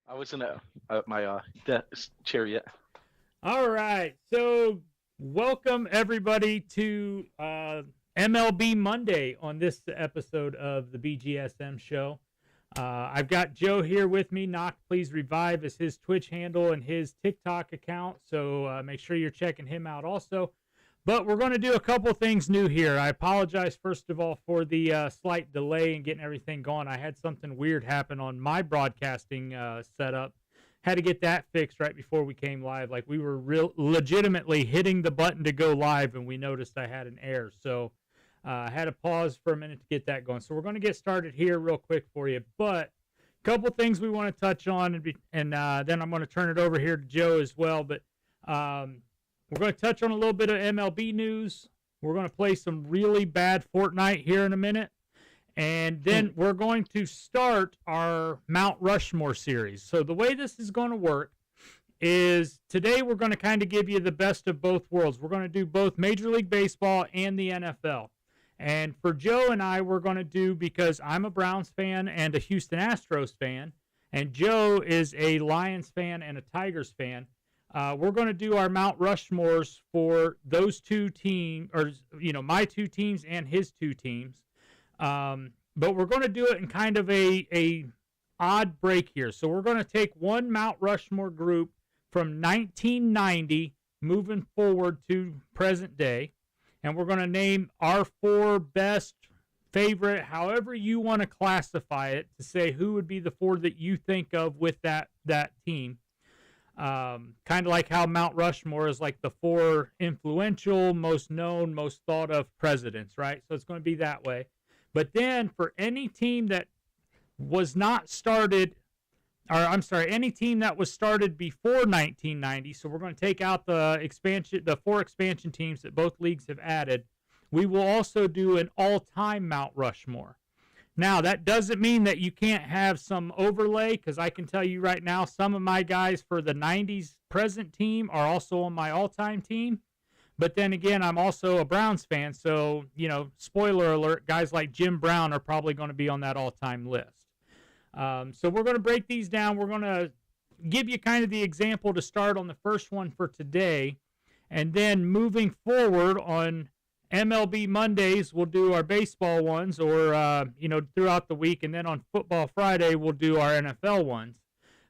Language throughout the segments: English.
I was in my chair yet. All right. So, welcome everybody to MLB Monday on this episode of the BGSM Show. I've got Joe here with me. Knock, please revive is his Twitch handle and his TikTok account. So, make sure you're checking him out also. But we're going to do a couple things new here. I apologize, first of all, for the slight delay in getting everything going. I had something weird happen on my broadcasting setup. Had to get that fixed right before we came live. Like we were legitimately hitting the button to go live, and we noticed I had an error. So I had to pause for a minute to get that going. So we're going to get started here real quick for you. But a couple things we want to touch on, and then I'm going to turn it over here to Joe as well. But we're going to touch on a little bit of MLB news. We're going to play some really bad Fortnite here in a minute. And then we're going to start our Mount Rushmore series. So the way this is going to work is today we're going to kind of give you the best of both worlds. We're going to do both Major League Baseball and the NFL. And for Joe and I, we're going to do, because I'm a Browns fan and a Houston Astros fan, and Joe is a Lions fan and a Tigers fan, we're going to do our Mount Rushmores for those two teams, or, my two teams and his two teams. But we're going to do it in kind of a odd break here. So we're going to take one Mount Rushmore group from 1990 moving forward to present day, and we're going to name our four best, favorite, however you want to classify it, to say who would be the four that you think of with that team. Kind of like how Mount Rushmore is like the four influential, most known, most thought of presidents, right? So it's going to be that way. But then for any team that was not started, or I'm sorry, any team that was started before 1990, so we're going to take out the four expansion teams that both leagues have added, we will also do an all-time Mount Rushmore. Now, that doesn't mean that you can't have some overlay, because I can tell you right now, some of my guys for the 90s present team are also on my all-time team. But then again, I'm also a Browns fan, so, spoiler alert, guys like Jim Brown are probably going to be on that all-time list. So we're going to break these down. We're going to give you kind of the example to start on the first one for today. And then moving forward on MLB Mondays, we'll do our baseball ones, or, throughout the week. And then on Football Friday, we'll do our NFL ones.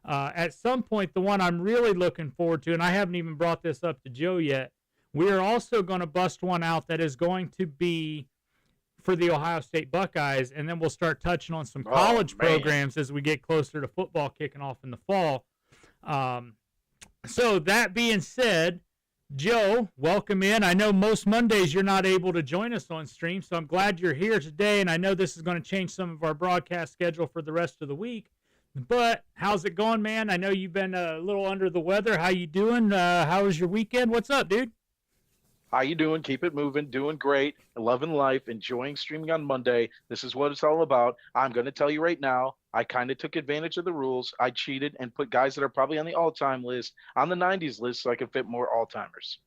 At some point, the one I'm really looking forward to, and I haven't even brought this up to Joe yet, we are also going to bust one out that is going to be for the Ohio State Buckeyes, and then we'll start touching on some college programs as we get closer to football kicking off in the fall. So that being said, Joe, welcome in. I know most Mondays you're not able to join us on stream, so I'm glad you're here today, and I know this is going to change some of our broadcast schedule for the rest of the week. But how's it going, man? I know you've been a little under the weather. How you doing? How was your weekend? What's up, dude? How you doing? Keep it moving. Doing great. Loving life. Enjoying streaming on Monday. This is what it's all about. I'm going to tell you right now, I kind of took advantage of the rules. I cheated and put guys that are probably on the all-time list on the 90s list so I could fit more all-timers.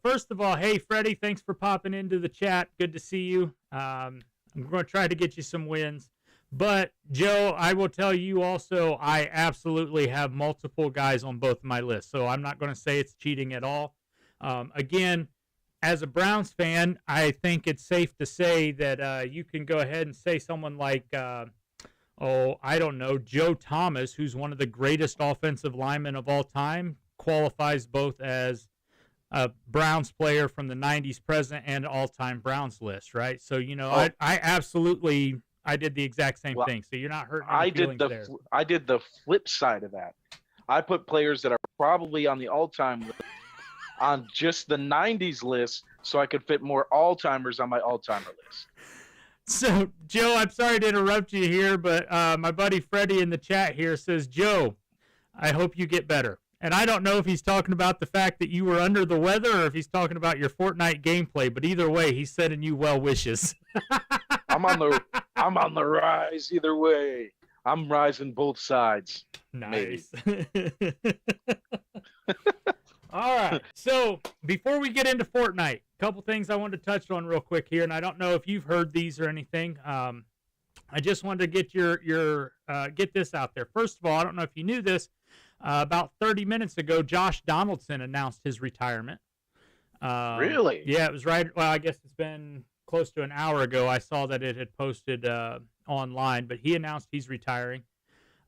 First of all, hey, Freddie, thanks for popping into the chat. Good to see you. I'm going to try to get you some wins. But, Joe, I will tell you also, I absolutely have multiple guys on both of my lists, so I'm not going to say it's cheating at all. Again, as a Browns fan, I think it's safe to say that you can go ahead and say someone like, I don't know, Joe Thomas, who's one of the greatest offensive linemen of all time, qualifies both as a Browns player from the 90s present and all-time Browns list, right? So, I did the exact same thing. So you're not hurting any feelings there. I did the flip side of that. I put players that are probably on the all-time list on just the 90s list so I could fit more all-timers on my all-timer list. So, Joe, I'm sorry to interrupt you here, but my buddy Freddie in the chat here says, Joe, I hope you get better. And I don't know if he's talking about the fact that you were under the weather or if he's talking about your Fortnite gameplay, but either way, he's sending you well wishes. I'm on the rise either way. I'm rising both sides. Nice. All right. So before we get into Fortnite, a couple things I wanted to touch on real quick here, and I don't know if you've heard these or anything. I just wanted to get get this out there. First of all, I don't know if you knew this. About 30 minutes ago, Josh Donaldson announced his retirement. Really? Yeah, it was right. Well, I guess it's been close to an hour ago. I saw that it had posted online, but he announced he's retiring.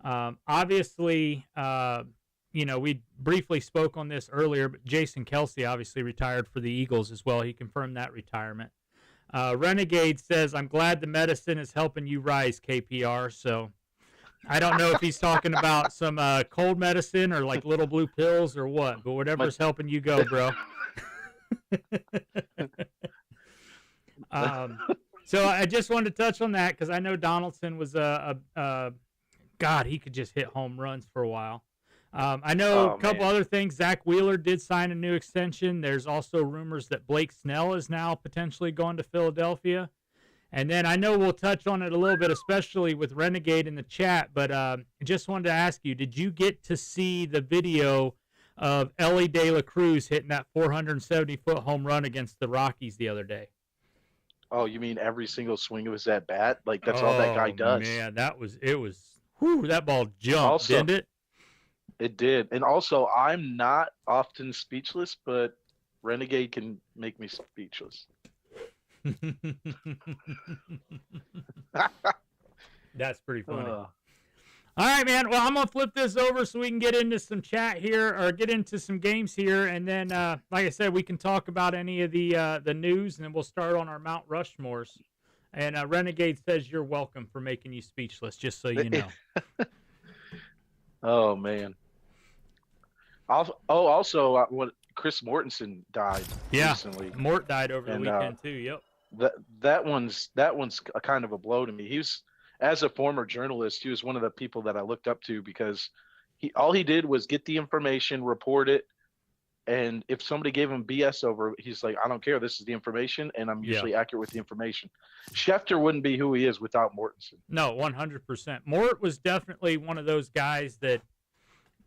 Obviously, we briefly spoke on this earlier, but Jason Kelsey obviously retired for the Eagles as well. He confirmed that retirement. Renegade says, I'm glad the medicine is helping you rise, KPR. So I don't know if he's talking about some cold medicine or like little blue pills or what, but whatever's helping you go, bro. So I just wanted to touch on that because I know Donaldson was God, he could just hit home runs for a while. I know a couple other things. Zach Wheeler did sign a new extension. There's also rumors that Blake Snell is now potentially going to Philadelphia. And then I know we'll touch on it a little bit, especially with Renegade in the chat, but just wanted to ask you, did you get to see the video of Ellie De La Cruz hitting that 470-foot home run against the Rockies the other day? Oh, you mean every single swing of his at bat? Like that's all that guy does. Man, that ball jumped, didn't it? It did. And also, I'm not often speechless, but Renegade can make me speechless. That's pretty funny. All right, man. Well, I'm going to flip this over so we can get into some chat here or get into some games here. And then, like I said, we can talk about any of the news, and then we'll start on our Mount Rushmores. And Renegade says you're welcome for making you speechless, just so you know. Oh, man. Also, what Chris Mortensen died recently. Mort died over the weekend too. Yep. That one's a kind of a blow to me. He was, as a former journalist, he was one of the people that I looked up to because all he did was get the information, report it, and if somebody gave him BS over, he's like, I don't care. This is the information, and I'm usually accurate with the information. Schefter wouldn't be who he is without Mortensen. No, 100%. Mort was definitely one of those guys that,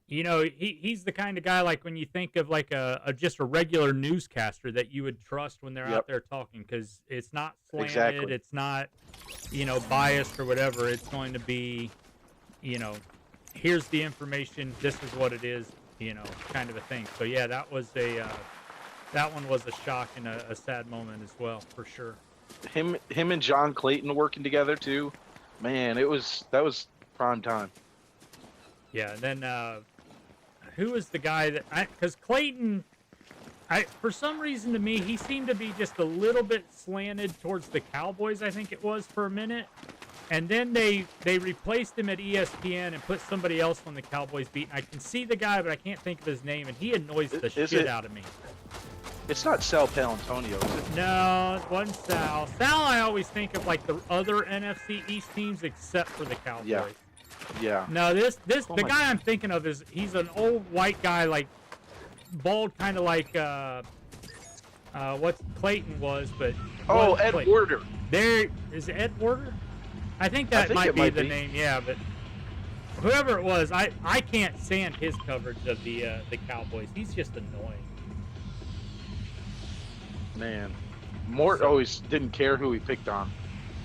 he's the kind of guy, like when you think of like just a regular newscaster that you would trust when they're out there talking, because it's not slanted, it's not, biased or whatever. It's going to be, here's the information, this is what it is, kind of a thing. So yeah, that one was a shock and a sad moment as well, for sure. Him and John Clayton working together too, man, that was prime time. Yeah, and then who was the guy because Clayton, for some reason to me, he seemed to be just a little bit slanted towards the Cowboys, I think it was, for a minute. And then they replaced him at ESPN and put somebody else on the Cowboys beat. I can see the guy, but I can't think of his name, and he annoys the shit out of me. It's not Sal Palantonio, is it? No, it wasn't Sal. Sal, I always think of like the other NFC East teams except for the Cowboys. Yeah. No, the guy I'm thinking of he's an old white guy, like bald, kind of like what Clayton was, but Ed Clayton. Werder. There is Ed Werder. I think that might be the name. Yeah, but whoever it was, I can't stand his coverage of the Cowboys. He's just annoying. Man, Mort always didn't care who he picked on.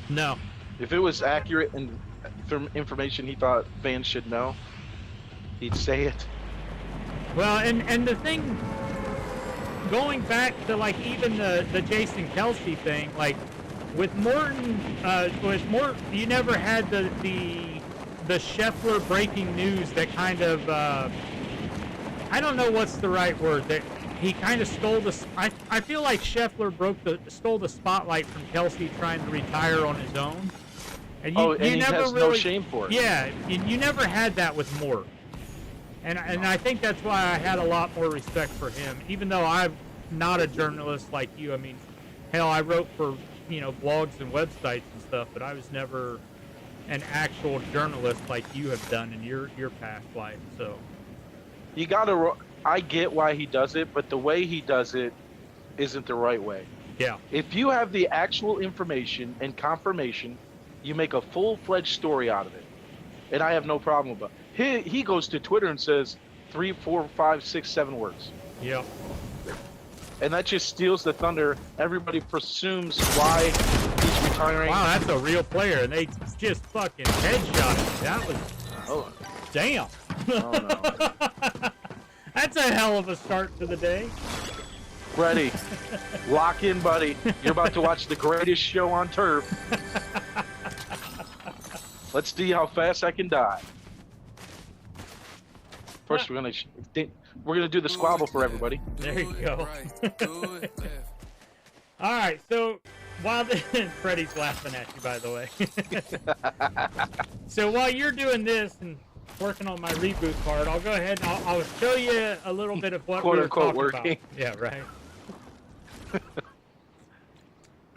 No. If it was accurate and from information he thought fans should know, he'd say it. Well, and the thing, going back to like even the Jason Kelsey thing, like with Morton, you never had the Scheffler breaking news that kind of I don't know what's the right word, that he kind of stole I feel like Scheffler stole the spotlight from Kelsey trying to retire on his own. And you he never has really, no shame for it. Yeah, you never had that with Mort. And I think that's why I had a lot more respect for him, even though I'm not a journalist like you. I mean, hell, I wrote for, blogs and websites and stuff, but I was never an actual journalist like you have done in your past life. So I get why he does it, but the way he does it isn't the right way. Yeah. If you have the actual information and confirmation, you make a full-fledged story out of it. And I have no problem with it. He goes to Twitter and says 3, 4, 5, 6, 7 words. Yeah. And that just steals the thunder. Everybody presumes why he's retiring. Wow, that's a real player, and they just fucking headshot him. That was... Oh, Damn. oh no. That's a hell of a start to the day. Ready. Lock in, buddy. You're about to watch the greatest show on turf. Let's see how fast I can die. First, we're gonna do the squabble for everybody. There you go. All right, so while Freddie's laughing at you, by the way. So while you're doing this and working on my reboot card, I'll go ahead and I'll show you a little bit of what Quote we were unquote talking working. about. Yeah, right.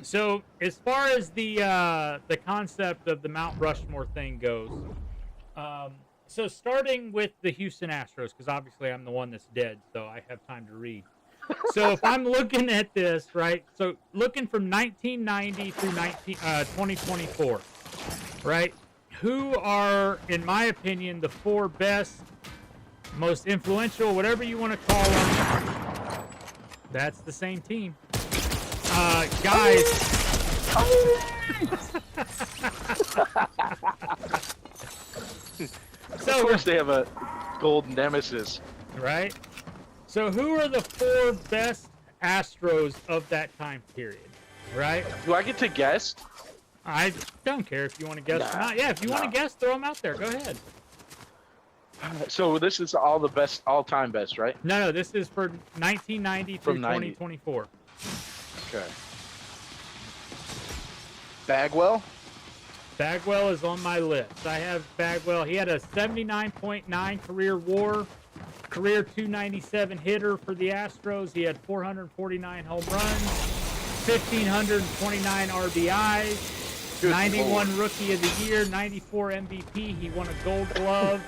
So as far as the concept of the Mount Rushmore thing goes, so starting with the Houston Astros, because obviously I'm the one that's dead, so I have time to read. So if I'm looking at this, right, so looking from 1990 through 2024, right, who are, in my opinion, the 4 best, most influential, whatever you want to call them, that's the same team. Guys. So, of course, they have a gold nemesis. Right? So who are the 4 best Astros of that time period? Right? Do I get to guess? I don't care if you want to guess or not. Yeah, if you want to guess, throw them out there. Go ahead. So this is all the best, all-time best, right? No, this is for 1990 through 2024. Okay. Bagwell? Bagwell is on my list. I have Bagwell. He had a 79.9 career WAR, career 297 hitter for the Astros. He had 449 home runs, 1,529 RBIs, 91 Rookie of the Year, 94 MVP. He won a Gold Glove,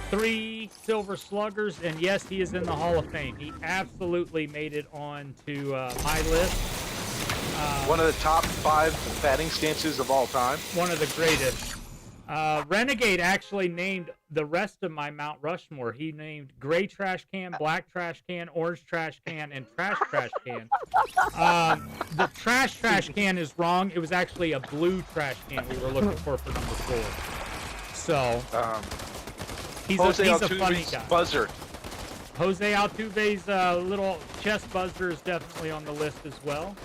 3 Silver Sluggers, and yes, he is in the Hall of Fame. He absolutely made it on to my list. One of the top 5 batting stances of all time. One of the greatest. Renegade actually named the rest of my Mount Rushmore. He named gray trash can, black trash can, orange trash can, and trash can. The trash can is wrong. It was actually a blue trash can we were looking for number 4. So he's a funny guy. Buzzer. Jose Altuve's little chest buzzer is definitely on the list as well.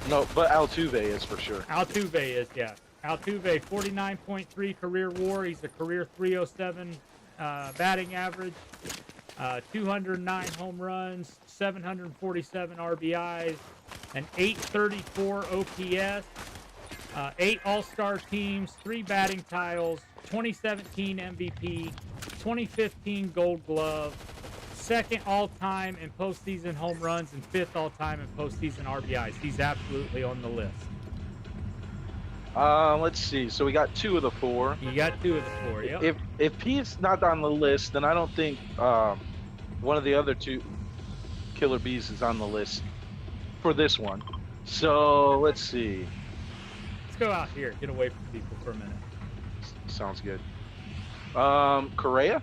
No, but Altuve is for sure. Altuve is, yeah. Altuve, 49.3 career WAR. He's a career 307 batting average, 209 home runs, 747 RBIs, an 834 OPS, 8 All-Star teams, 3 batting titles, 2017 MVP, 2015 Gold Glove, 2nd all-time in postseason home runs, and 5th all-time in postseason RBIs. He's absolutely on the list. Let's see. So we got 2 of the 4. You got 2 of the 4, yep. If he's not on the list, then I don't think one of the other 2 Killer Bees is on the list for this one. So let's see. Let's go out here. Get away from people for a minute. Sounds good. Correa?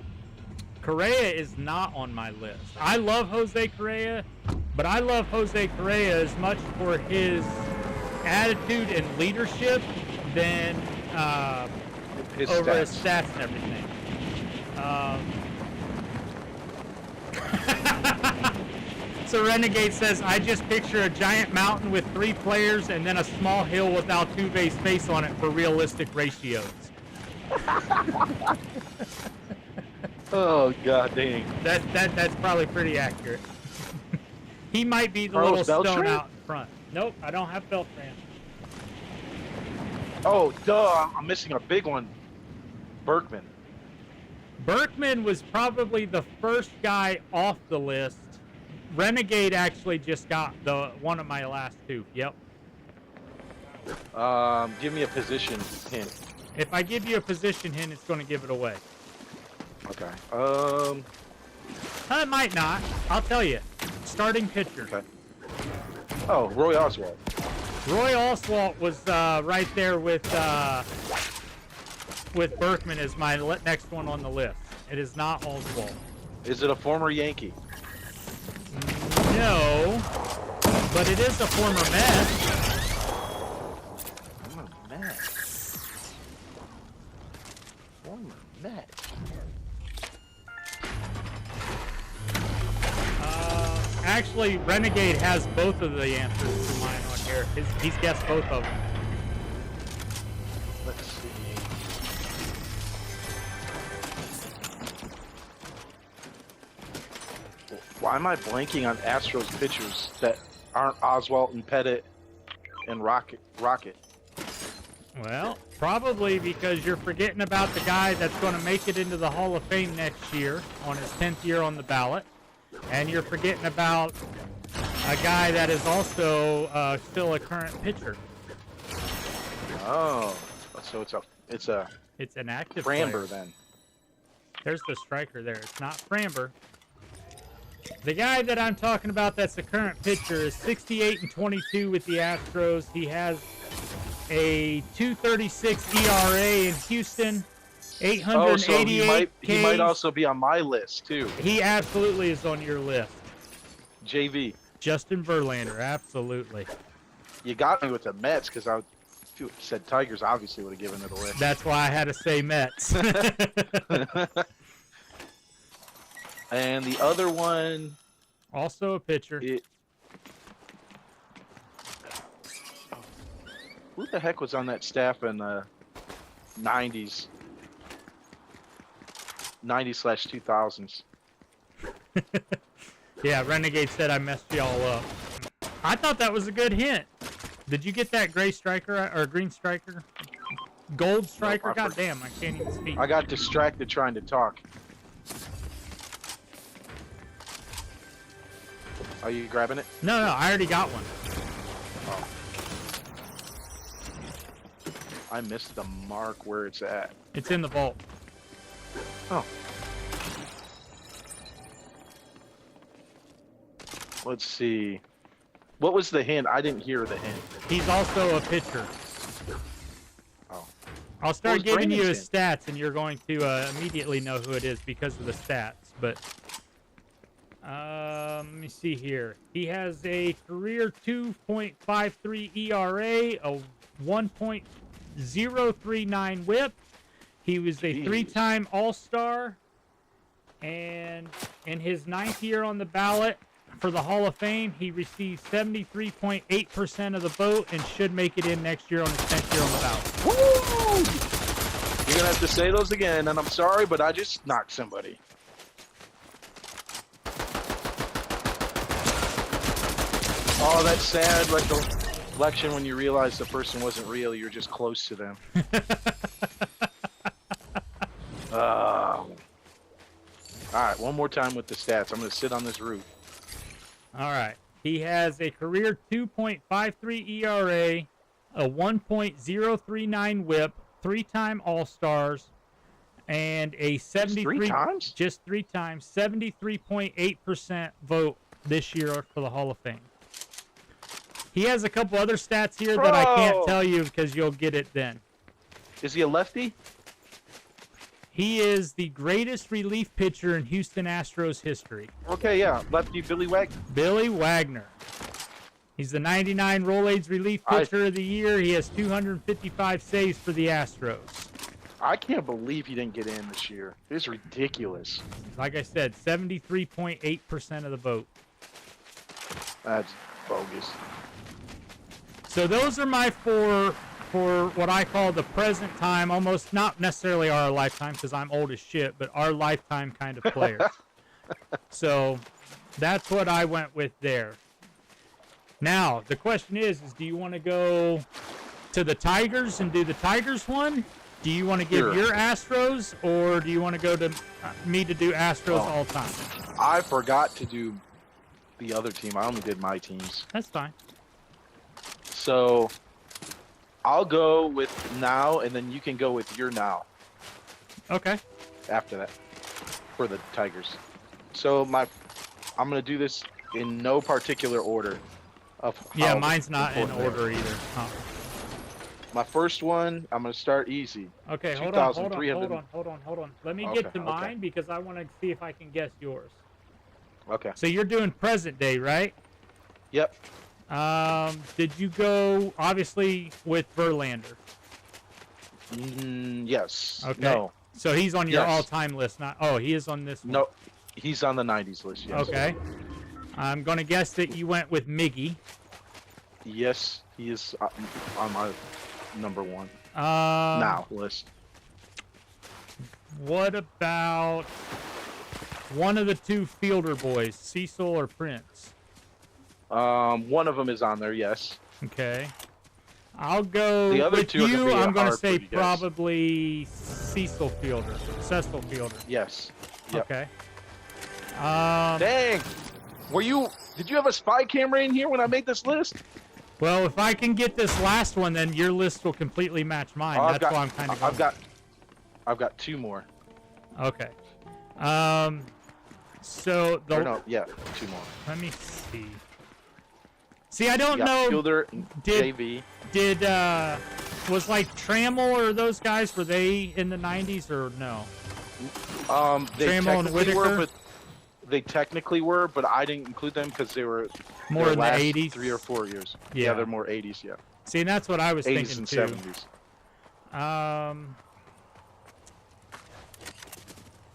Correa is not on my list. I love Jose Correa, but I love Jose Correa as much for his attitude and leadership than his stats and everything. So Renegade says, I just picture a giant mountain with 3 players and then a small hill with Altuve's face on it for realistic ratios. Oh, god dang. That's probably pretty accurate. He might be the Carlos little stone Beltran? out in front. Nope, I don't have Beltran. Oh, duh. I'm missing a big one. Berkman. Berkman was probably the first guy off the list. Renegade actually just got one of my last 2. Yep. Give me a position hint. If I give you a position hint, it's going to give it away. Okay. It might not. I'll tell you. Starting pitcher. Okay. Oh, Roy Oswald. Roy Oswalt was right there with Berkman as my next one on the list. It is not Oswalt. Is it a former Yankee? No, but it is a former Met. Mets. Former Mets. Actually, Renegade has both of the answers to mine on here. He's guessed both of them. Let's see. Why am I blanking on Astros pitchers that aren't Oswalt and Pettit and Rocket? Well, probably because you're forgetting about the guy that's going to make it into the Hall of Fame next year on his 10th year on the ballot. And you're forgetting about a guy that is also still a current pitcher. Oh, so it's an active Framber player. then. There's the striker there. It's not Framber. The guy that I'm talking about that's the current pitcher is 68-22 with the Astros. He has a 2.36 ERA in Houston, 888 he might also be on my list too. He absolutely is on your list. JV. Justin Verlander, absolutely. You got me with the Mets because if you said Tigers, obviously would have given it away. That's why I had to say Mets. And the other one, also a pitcher. Who the heck was on that staff in the 90s? 90/2000s. Yeah, Renegade said I messed y'all up. I thought that was a good hint. Did you get that gray striker or green striker? Gold striker? Nope, God damn, I can't even speak. I got distracted trying to talk. Are you grabbing it? No, I already got one. Oh. I missed the mark where it's at. It's in the vault. Oh. Let's see. What was the hint? I didn't hear the hint. He's also a pitcher. Oh. I'll start giving you his Brandon's stats, and you're going to immediately know who it is because of the stats. But let me see here. He has a career 2.53 ERA, a 1.039 WHIP. He was a three-time All-Star, and in his 9th year on the ballot for the Hall of Fame, he received 73.8% of the vote and should make it in next year on his 10th year on the ballot. Woo! You're going to have to say those again, and I'm sorry, but I just knocked somebody. Oh, that's sad, like the election when you realize the person wasn't real, you're just close to them. All right, one more time with the stats. I'm going to sit on this roof. All right. He has a career 2.53 ERA, a 1.039 WHIP, three-time All-Stars, and a 73 Just 3 times? Just 3 times, 73.8% vote this year for the Hall of Fame. He has a couple other stats here that I can't tell you because you'll get it then. Is he a lefty? He is the greatest relief pitcher in Houston Astros history. Okay, yeah. Lefty Billy Wagner. Billy Wagner. He's the 99 Rolaids Relief Pitcher of the Year. He has 255 saves for the Astros. I can't believe he didn't get in this year. It's ridiculous. Like I said, 73.8% of the vote. That's bogus. So those are my 4 for what I call the present time, almost not necessarily our lifetime because I'm old as shit, but our lifetime kind of players. So that's what I went with there. Now, the question is do you want to go to the Tigers and do the Tigers one? Do you want to give your Astros, or do you want to go to me to do Astros all time? I forgot to do the other team. I only did my teams. That's fine. So I'll go with now, and then you can go with your now. Okay. After that, for the Tigers. So I'm gonna do this in no particular order. Yeah, mine's not in order either. Huh. My first one, I'm gonna start easy. Okay, hold on. Let me get to mine because I want to see if I can guess yours. Okay. So you're doing present day, right? Yep. Did you go obviously with Verlander? Yes. Okay. No. So he's on your Yes. all-time list. Not. Oh, he is on this one. No. He's on the 90s list. Yes. Okay. I'm gonna guess that you went with Miggy. Yes, he is on my number one list. What about one of the two fielder boys, Cecil or Prince? One of them is on there. Yes. Okay. I'll go The other with two are gonna you. be I'm going to hard for say you guys. probably Cecil Fielder. Yes. Yep. Okay. Dang. Did you have a spy camera in here when I made this list? Well, if I can get this last one, then your list will completely match mine. Oh, That's why I'm kind of. I've got two more. Okay. So the. Or no, yeah, two more. Let me see. See, I don't You got know. Fielder, Did JV. Was like Trammell or those guys, were they in the 90s or no? They Trammell and technically were, Whitaker? but they technically were, but I didn't include them because they were More their in the last 80s? 3 or 4 years. Yeah. They're more 80s. Yeah, See, and that's what I was 80s thinking and too. 70s.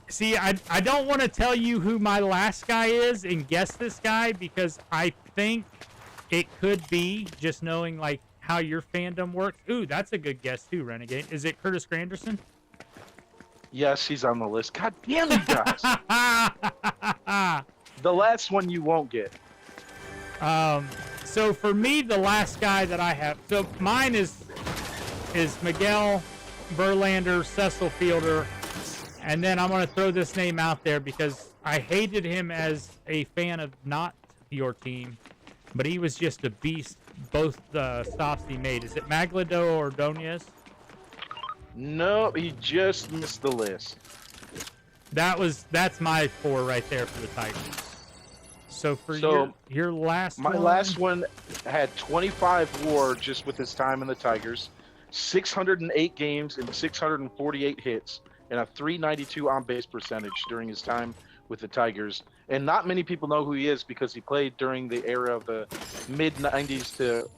See, I don't want to tell you who my last guy is and guess this guy because I think it could be just knowing like how your fandom works. Ooh, that's a good guess too, Renegade. Is it Curtis Granderson? Yes, he's on the list. God damn you guys! The last one you won't get. So for me, the last guy that I have, so mine is Miguel Verlander, Cecil Fielder, and then I'm going to throw this name out there because I hated him as a fan of not your team, but he was just a beast both stops he made. Is it Maglado or Ordonez? No, he just missed the list. That's my 4 right there for the Tigers. So for your last my one, last one had 25 WAR just with his time in the Tigers, 608 games and 648 hits, and a 392 on base percentage during his time with the Tigers. And not many people know who he is because he played during the era of the mid 90s to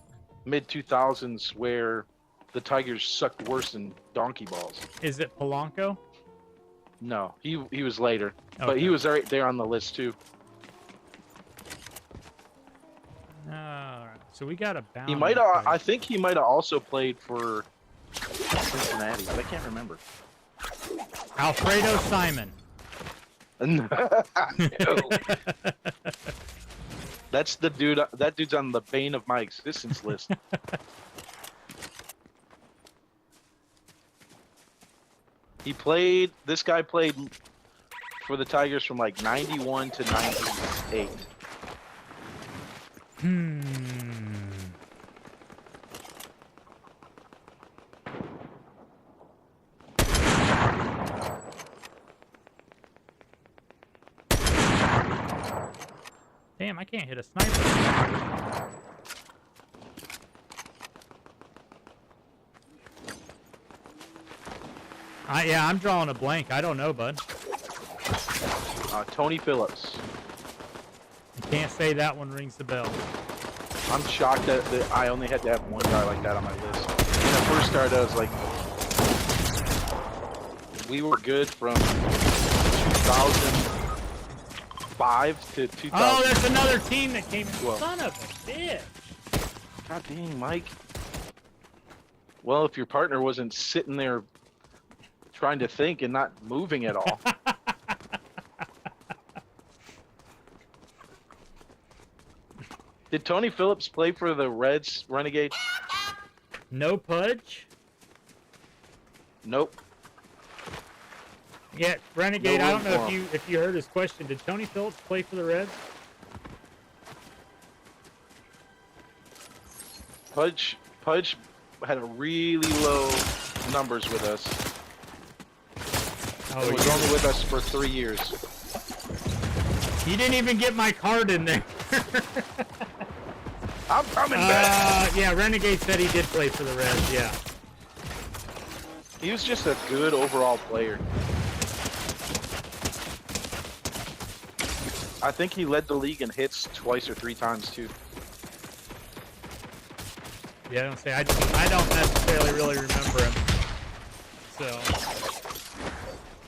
mid 2000s where the Tigers sucked worse than donkey balls. Is it Polanco? No, he was later, but Okay. he was right there on the list too. All right. So we got a bounty. He might I think he might have also played for Cincinnati, but I can't remember. Alfredo Simon. No. That's the dude. That dude's on the bane of my existence list. This guy played for the Tigers from like 91 to 98. Damn, I can't hit a sniper. Yeah, I'm drawing a blank. I don't know, bud. Tony Phillips. I can't say that one rings the bell. I'm shocked that I only had to have one guy like that on my list. When I first started, I was like, we were good from 2005 to 2000. Oh, there's another team that came in. Well. Son of a bitch. God dang, Mike. Well, if your partner wasn't sitting there trying to think and not moving at all. Did Tony Phillips play for the Reds, Renegade? No Pudge? Nope. Yeah, Renegade, No I don't know room if you heard his question. Did Tony Phillips play for the Reds? Pudge had a really low numbers with us. Oh, He was only with us for 3 years. you didn't even get my card in there. I'm coming back. Yeah, Renegade said he did play for the Reds, yeah. He was just a good overall player. I think he led the league in hits twice or 3 times too. Yeah, I don't necessarily really remember him. So,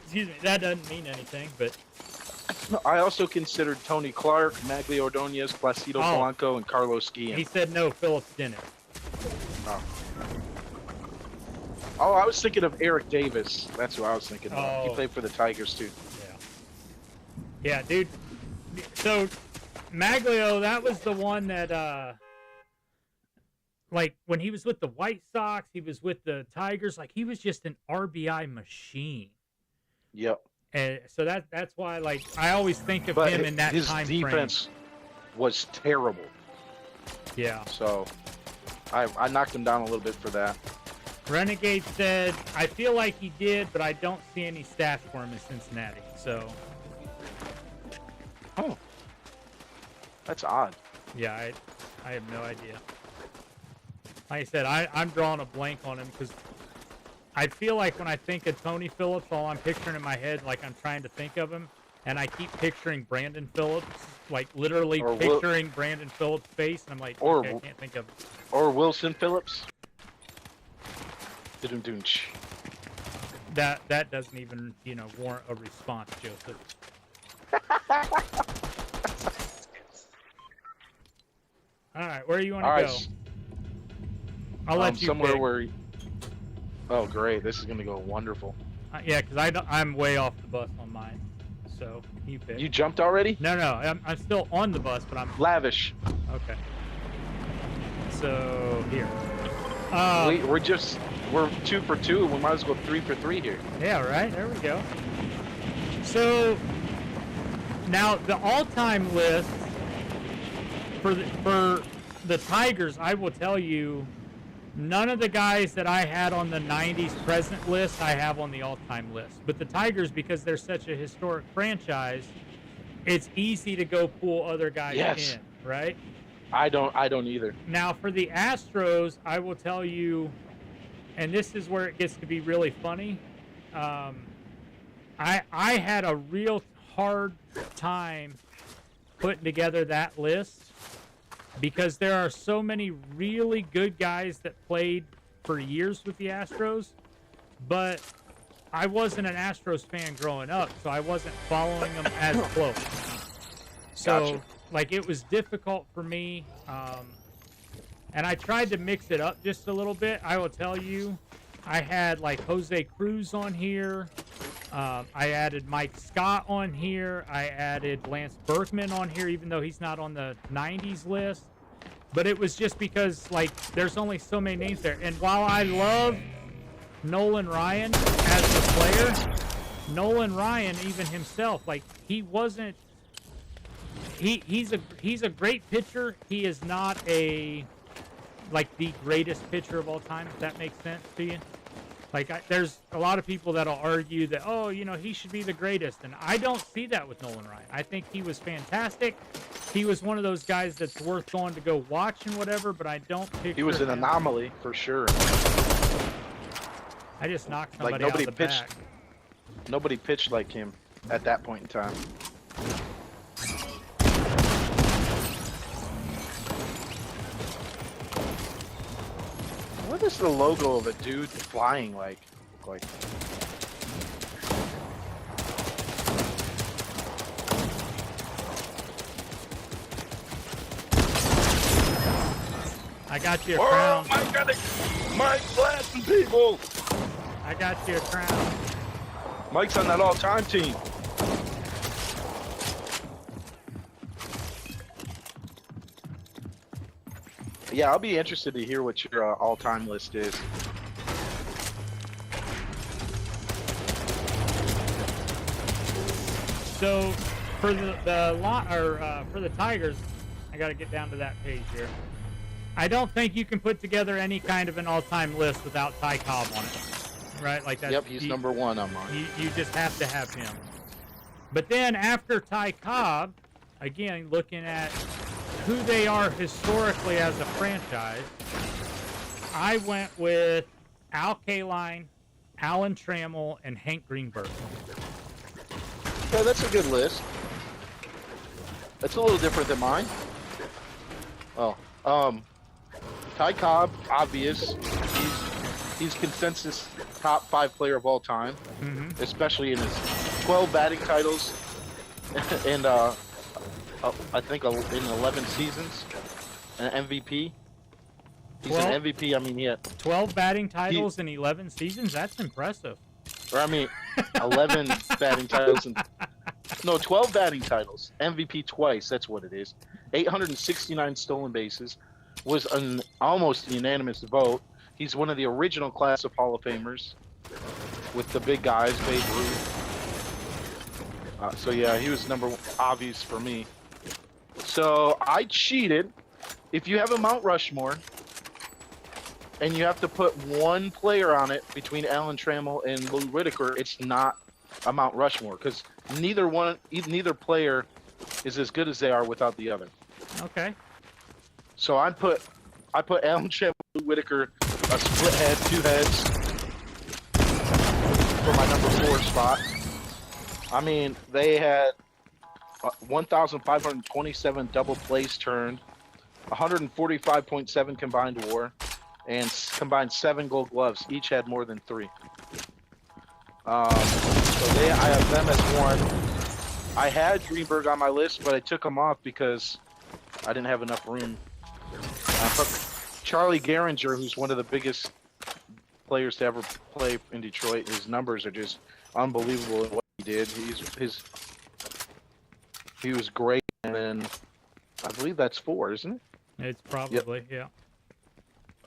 excuse me, that doesn't mean anything, but I also considered Tony Clark, Maglio Ordonez, Placido Polanco, and Carlos Guillen. he said no, Phillips didn't. Oh, I was thinking of Eric Davis. That's who I was thinking of. Oh. He played for the Tigers, too. Yeah, dude. So, Maglio, that was the one that, like, when he was with the White Sox, he was with the Tigers, like, he was just an RBI machine. Yep. And so that's why, like, I always think of him in that time frame. His defense was terrible. Yeah. So, I knocked him down a little bit for that. Renegade said, I feel like he did, but I don't see any stats for him in Cincinnati. So. Oh. That's odd. Yeah, I have no idea. Like I said, I'm drawing a blank on him because I feel like when I think of Tony Phillips, all I'm picturing in my head, like I'm trying to think of him, and I keep picturing Brandon Phillips, like literally picturing Brandon Phillips' face, and I'm like, okay, I can't think of him. Or Wilson Phillips. That doesn't even, warrant a response, Joseph. All right, where do you want to go? I'll let you somewhere pick. where. Oh, great! This is gonna go wonderful. Yeah, because I'm way off the bus on mine. So you pick. You jumped already? No, I'm still on the bus, but I'm lavish. Okay. So here. We're 2 for 2. We might as well go 3 for 3 here. Yeah, right. There we go. So now the all-time list for the Tigers, I will tell you, none of the guys that I had on the 90s present list I have on the all-time list. But the Tigers, because they're such a historic franchise, it's easy to go pull other guys in, right? I don't either. Now for the Astros, I will tell you, and this is where it gets to be really funny. I had a real hard time putting together that list because there are so many really good guys that played for years with the Astros, but I wasn't an Astros fan growing up, so I wasn't following them as close. So, Gotcha. like, it was difficult for me, and I tried to mix it up just a little bit. I will tell you, I had, like, Jose Cruz on here. I added Mike Scott on here. I added Lance Berkman on here, even though he's not on the 90s list. But it was just because, like, there's only so many names there. And while I love Nolan Ryan as the player, Nolan Ryan, even himself, like, he wasn't... He's a great pitcher. He is not the greatest pitcher of all time, if that makes sense to you. Like, there's a lot of people that'll argue that, he should be the greatest. And I don't see that with Nolan Ryan. I think he was fantastic. He was one of those guys that's worth going to go watch and whatever, but I don't picture He was an him. anomaly, for sure. I just knocked somebody nobody out of the pitched. back. Nobody pitched like him at that point in time. What is the logo of a dude flying like? I got you a crown. I got it! Mike's blasting people! I got you a crown. Mike's on that all-time team. Yeah, I'll be interested to hear what your all-time list is. So for for the Tigers, I got to get down to that page here. I don't think you can put together any kind of an all-time list without Ty Cobb on it, right? Like that. Yep, he's number one on mine. You just have to have him. But then after Ty Cobb, again looking at who they are historically as a franchise, I went with Al Kaline, Alan Trammell, and Hank Greenberg. Okay, that's a good list. That's a little different than mine. Oh, Ty Cobb, obvious. He's consensus top 5 player of all time, Mm-hmm. especially in his 12 batting titles and I think in 11 seasons, an MVP. He's 12? an MVP. I mean, 12 batting titles in 11 seasons? That's impressive. 11 batting titles and no, 12 batting titles. MVP twice. That's what it is. 869 stolen bases. Was an almost unanimous vote. He's one of the original class of Hall of Famers with the big guys, Babe Ruth. So yeah, he was number one, obvious for me. So I cheated. If you have a Mount Rushmore and you have to put one player on it between Alan Trammell and Lou Whitaker, it's not a Mount Rushmore because neither player is as good as they are without the other. Okay. So I put Alan Trammell, Lou Whitaker, a split head, 2 heads for my number 4 spot. I mean, they had 1,527 double plays turned, 145.7 combined WAR, and combined 7 Gold Gloves. Each had more than 3. So I have them as 1. I had Greenberg on my list, but I took him off because I didn't have enough room. But Charlie Gehringer, who's one of the biggest players to ever play in Detroit, his numbers are just unbelievable in what he did. He was great, and then I believe that's 4, isn't it? It's probably, yeah.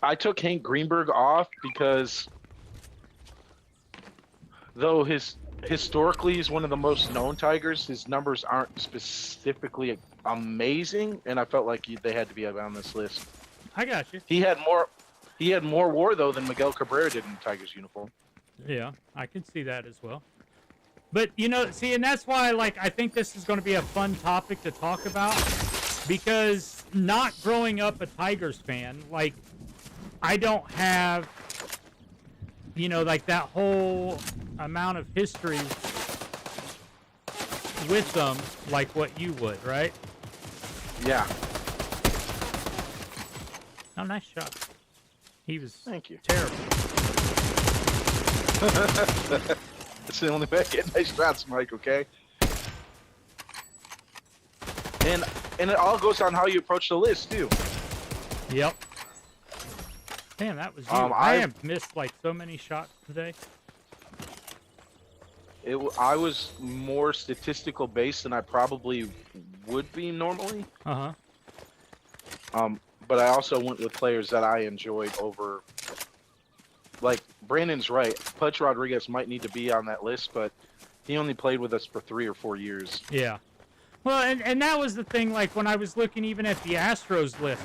I took Hank Greenberg off because though historically he's one of the most known Tigers, his numbers aren't specifically amazing, and I felt like they had to be on this list. I got you. He had more WAR though than Miguel Cabrera did in the Tigers uniform. Yeah, I can see that as well. But see, and that's why I think this is going to be a fun topic to talk about, because not growing up a Tigers fan, I don't have that whole amount of history with them like what you would, right? Yeah. Oh, nice shot. He was Thank you. Terrible. That's the only way I get nice shots, Mike, okay? And it all goes on how you approach the list, too. Yep. Damn, that was you. I have missed so many shots today. I was more statistical based than I probably would be normally. Uh-huh. But I also went with players that I enjoyed over. Brandon's right. Pudge Rodriguez might need to be on that list, but he only played with us for 3 or 4 years. Yeah. Well, and that was the thing, when I was looking even at the Astros list,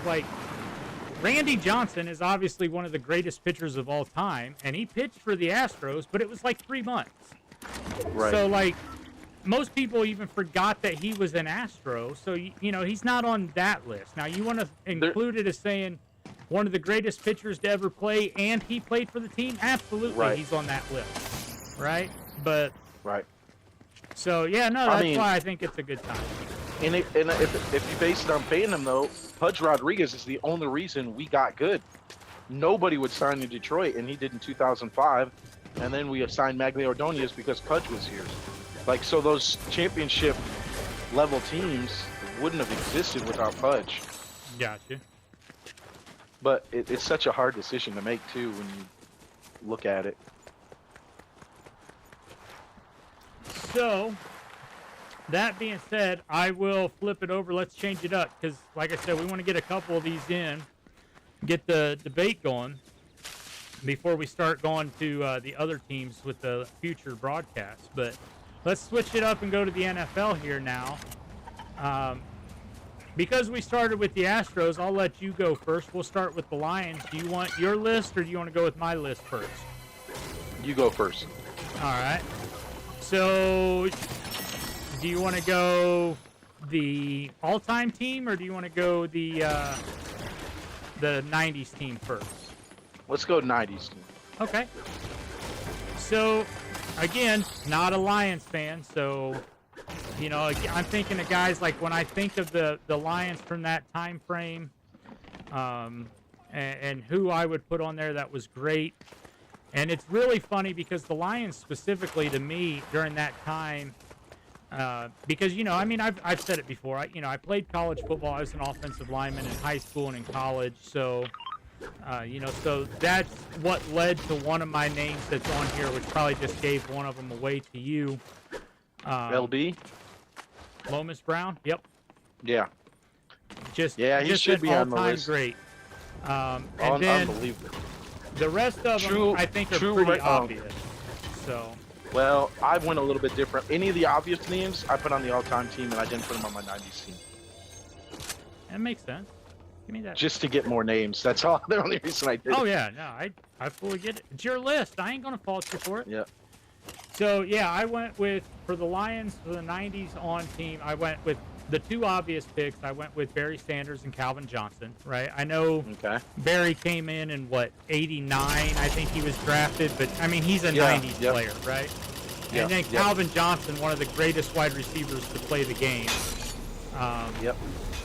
Randy Johnson is obviously one of the greatest pitchers of all time, and he pitched for the Astros, but it was 3 months. Right. So, most people even forgot that he was an Astro, so, he's not on that list. Now, you want to include it as saying one of the greatest pitchers to ever play, and he played for the team? Absolutely, right. He's on that list, right? But right. So yeah, no, that's why I think it's a good time. And if you base it on paying him though, Pudge Rodriguez is the only reason we got good. Nobody would sign in Detroit, and he did in 2005, and then we assigned Magglio Ordonez because Pudge was here. So those championship level teams wouldn't have existed without Pudge. Gotcha. But it's such a hard decision to make, too, when you look at it. So, that being said, I will flip it over. Let's change it up because, like I said, we want to get a couple of these in, get the debate going before we start going to the other teams with the future broadcasts. But let's switch it up and go to the NFL here now. Because we started with the Astros, I'll let you go first. We'll start with the Lions. Do you want your list, or do you want to go with my list first? You go first. All right. So, do you want to go the all-time team, or do you want to go the 90s team first? Let's go 90s team. Okay. So, again, not a Lions fan, so... I'm thinking of guys when I think of the Lions from that time frame, and who I would put on there that was great. And it's really funny because the Lions specifically to me during that time, because, I mean, I've said it before. I played college football. I was an offensive lineman in high school and in college. So, so that's what led to one of my names that's on here, which probably just gave one of them away to you. LB? Lomas Brown? Yep. Yeah. He should said be on the list. Great. And then Unbelievable. the rest of them, I think, are pretty obvious. So. Well, I went a little bit different. Any of the obvious names, I put on the all-time team, and I didn't put them on my 90s team. That makes sense. Give me that. Just to get more names. That's all. The only reason I did. Oh, yeah. No, I fully get it. It's your list. I ain't going to fault you for it. Yeah. So, yeah, I went with, for the Lions, for the 90s on team, I went with the two obvious picks. I went with Barry Sanders and Calvin Johnson, right? I know Barry came in what, 89, I think he was drafted, but, I mean, he's a 90s player, right? And then Calvin Johnson, one of the greatest wide receivers to play the game.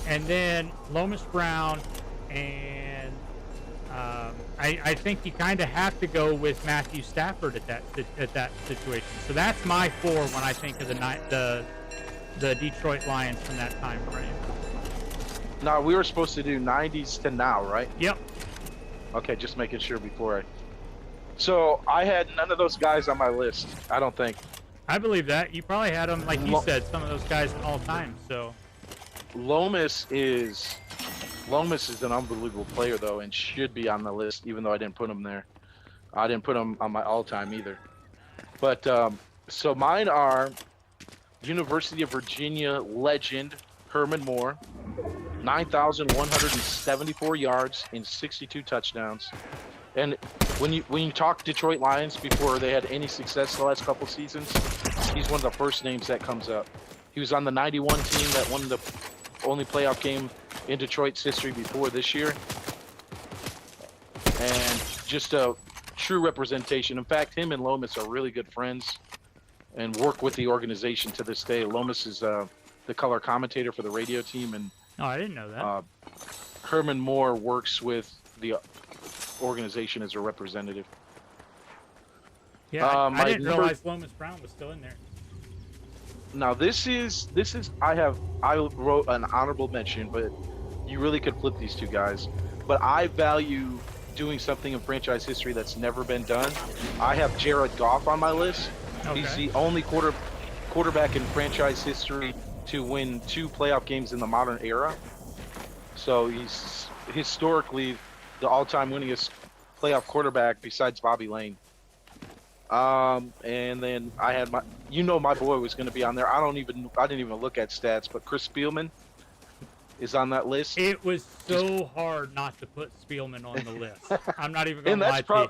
And then Lomas Brown, and I think you kind of have to go with Matthew Stafford at that situation. So that's my four when I think of the Detroit Lions from that time frame. Now, we were supposed to do 90s to now, right? Yep. Okay, just making sure before I... So, I had none of those guys on my list, I don't think. I believe that. You probably had them, like you said, some of those guys all time, so... Lomas is an unbelievable player, though, and should be on the list, even though I didn't put him there. I didn't put him on my all-time either. But, so mine are University of Virginia legend Herman Moore, 9,174 yards and 62 touchdowns. And when you talk Detroit Lions before they had any success the last couple seasons, he's one of the first names that comes up. He was on the 91 team that won the only playoff game in Detroit's history before this year. And just a true representation. In fact, him and Lomas are really good friends and work with the organization to this day. Lomas is the color commentator for the radio team, and I didn't know that. Herman Moore works with the organization as a representative. Yeah, I didn't realize Lomas Brown was still in there. Now this is I wrote an honorable mention, but you really could flip these two guys. But I value doing something in franchise history that's never been done. I have Jared Goff on my list. Okay. He's the only quarterback in franchise history to win 2 playoff games in the modern era. So he's historically the all-time winningest playoff quarterback besides Bobby Lane. And then I had my boy was going to be on there. I didn't even look at stats, but Chris Spielman is on that list. It was so hard not to put Spielman on the list. I'm not even going to lie to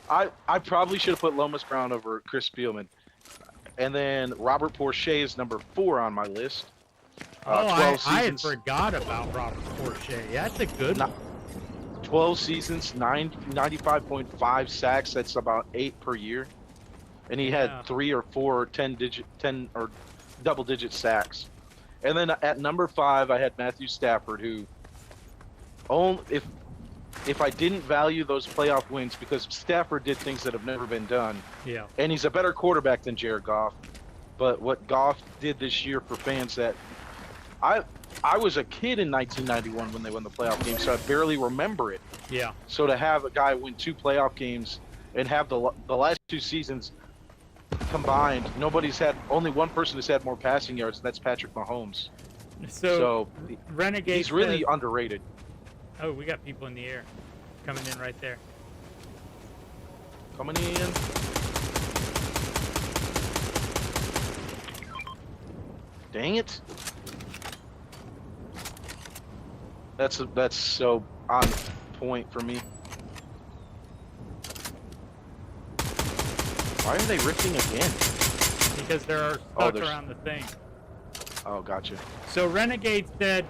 you. I probably should have put Lomas Brown over Chris Spielman. And then Robert Porcher is number 4 on my list. I had forgot about Robert Porcher. That's a good one. 12 seasons, 95.5 sacks. That's about 8 per year. And he had 3 or 4 or 10 or double-digit sacks. And then at number 5, I had Matthew Stafford, who, if I didn't value those playoff wins, because Stafford did things that have never been done. Yeah. And he's a better quarterback than Jared Goff. But what Goff did this year for fans that I was a kid in 1991 when they won the playoff game, so I barely remember it. Yeah. So to have a guy win 2 playoff games and have the last 2 seasons combined, only one person has had more passing yards, and that's Patrick Mahomes. So Renegade, he's really underrated. Oh, we got people in the air coming in right there. Coming in. Dang it. That's so on point for me. Why are they ripping again? Because they're stuck around the thing. Oh, gotcha. So Renegade said,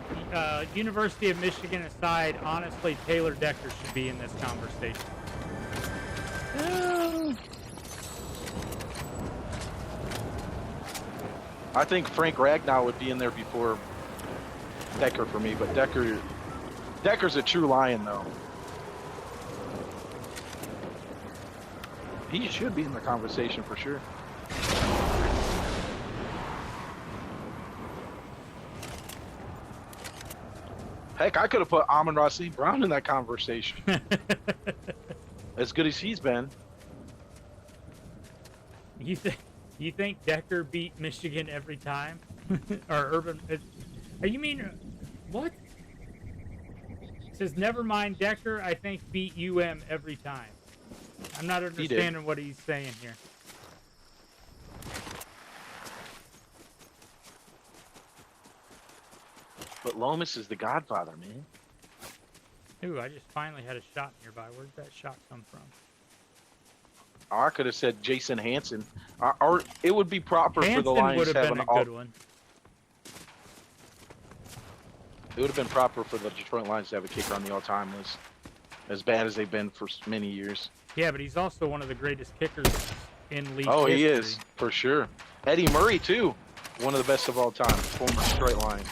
University of Michigan aside, honestly, Taylor Decker should be in this conversation. I think Frank Ragnow would be in there before Decker for me, but Decker's a true Lion, though. He should be in the conversation for sure. Heck, I could have put Amon-Ra St. Brown in that conversation. As good as he's been. You think Decker beat Michigan every time? Or Urban? You mean what? It says never mind Decker. I think beat every time. I'm not understanding what he's saying here. But Lomas is the godfather, man. Ooh, I just finally had a shot nearby. Where did that shot come from? Oh, I could have said Jason Hansen. Or it would be proper for the Hansen Lions would to have have been an a good one. It would have been proper for the Detroit Lions to have a kicker on the all-time list. As bad as they've been for many years. Yeah, but he's also one of the greatest kickers in league history. He is, for sure. Eddie Murray, too. One of the best of all time. Former Detroit Lion.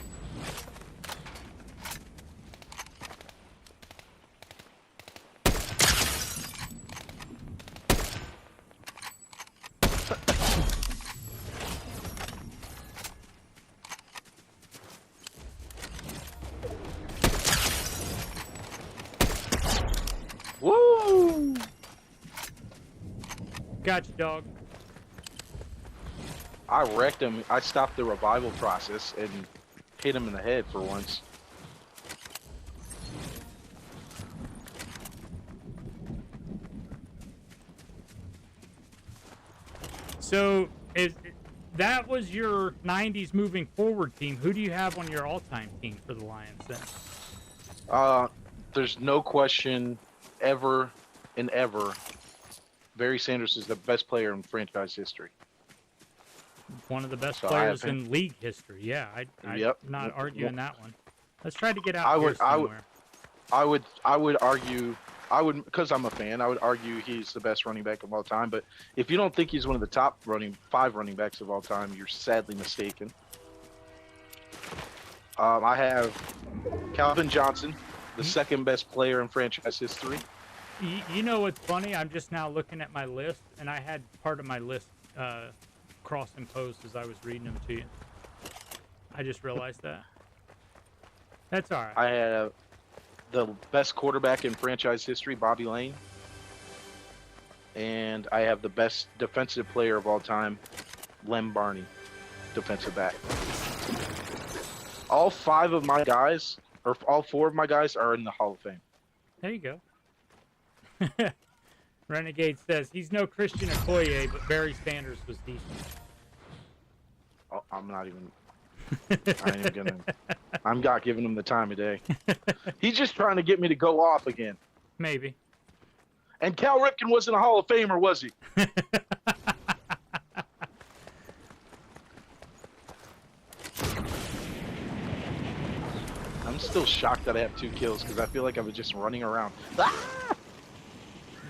Woo! Gotcha, dog. I wrecked him. I stopped the revival process and hit him in the head for once. So, that was your 90s moving forward team. Who do you have on your all-time team for the Lions then? There's no question ever and ever Barry Sanders is the best player in franchise history. One of the best players in league history. Yeah, I'm not arguing that one. Let's try to get out here somewhere. I would argue, because I'm a fan, I would argue he's the best running back of all time. But if you don't think he's one of the top 5 running backs of all time, you're sadly mistaken. I have Calvin Johnson, the second best player in franchise history. You know what's funny? I'm just now looking at my list, and I had part of my list cross-imposed as I was reading them to you. I just realized that. That's all right. I have the best quarterback in franchise history, Bobby Lane. And I have the best defensive player of all time, Lem Barney, defensive back. All 5 of my guys, or all 4 of my guys, are in the Hall of Fame. There you go. Renegade says he's no Christian Okoye, but Barry Sanders was decent. Oh, I'm not even. I ain't even gonna. I'm not giving him the time of day. He's just trying to get me to go off again. Maybe. And Cal Ripken wasn't a Hall of Famer, was he? I'm still shocked that I have 2 kills because I feel like I was just running around. Ah!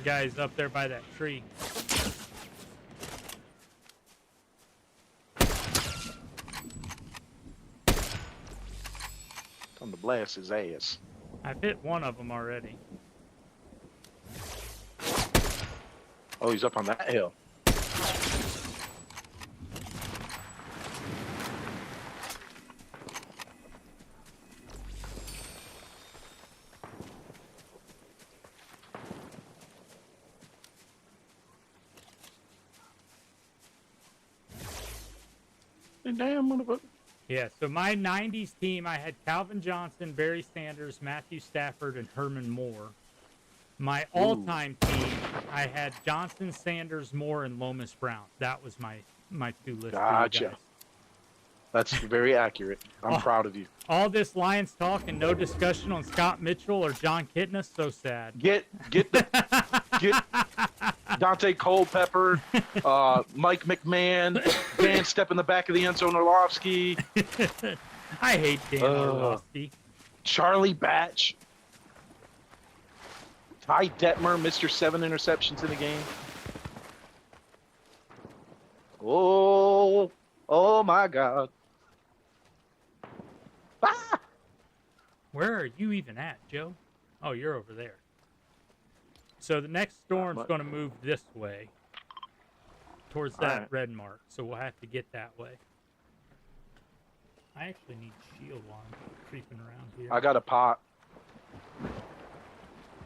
Guy's up there by that tree. Time to blast his ass. I've hit one of them already. Oh, he's up on that hill. Damn, motherfucker. Yeah, so my 90s team, I had Calvin Johnson, Barry Sanders, Matthew Stafford, and Herman Moore. My all-time team, I had Johnson, Sanders, Moore, and Lomas Brown. That was my 2 lists. Gotcha. That's very accurate. I'm proud of you. All this Lions talk and no discussion on Scott Mitchell or John Kitna, so sad. Get Dante Culpepper, Mike McMahon, Dan Step in the back of the end zone, Orlovsky. I hate Dan Orlovsky. Charlie Batch. Ty Detmer, Mr. 7 interceptions in the game. Oh my God. Ah! Where are you even at, Joe? Oh, you're over there. So the next storm's going to move this way. towards that red mark. So we'll have to get that way. I actually need shield while I'm creeping around here. I got a pot.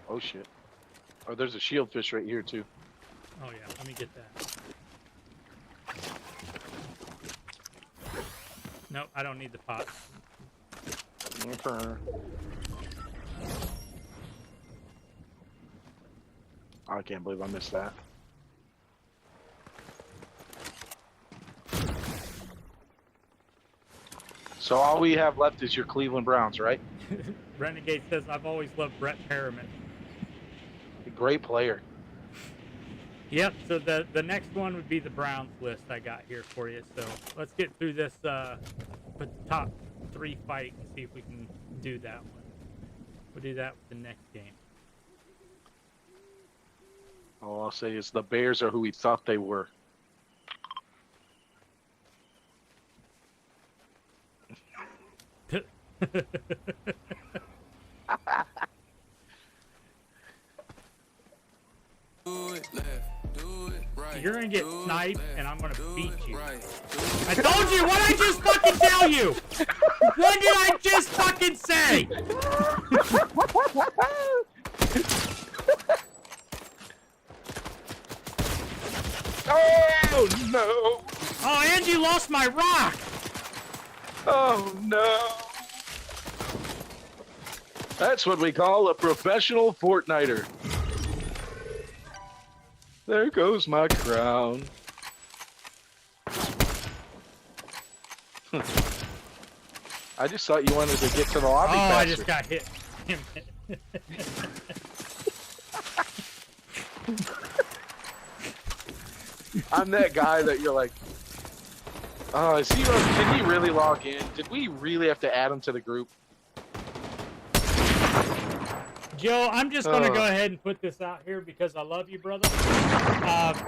Oh shit. Oh, there's a shield fish right here too. Oh yeah, let me get that. No, I don't need the pot. Okay. I can't believe I missed that. So all we have left is your Cleveland Browns, right? Renegade says, I've always loved Brett Perriman. A great player. Yep, so the next one would be the Browns list I got here for you. So let's get through this top 3 fight and see if we can do that one. We'll do that with the next game. All I'll say is the Bears are who we thought they were. You're gonna get sniped, and I'm gonna beat you. I told you! What did I just fucking tell you? What did I just fucking say? Oh no! Oh, and you lost my rock! Oh no! That's what we call a professional Fortniter. There goes my crown. I just thought you wanted to get to the lobby faster. I just got hit. I'm that guy that you're like, oh, is he, did he really log in? Did we really have to add him to the group? Joe, I'm just going to go ahead and put this out here because I love you, brother.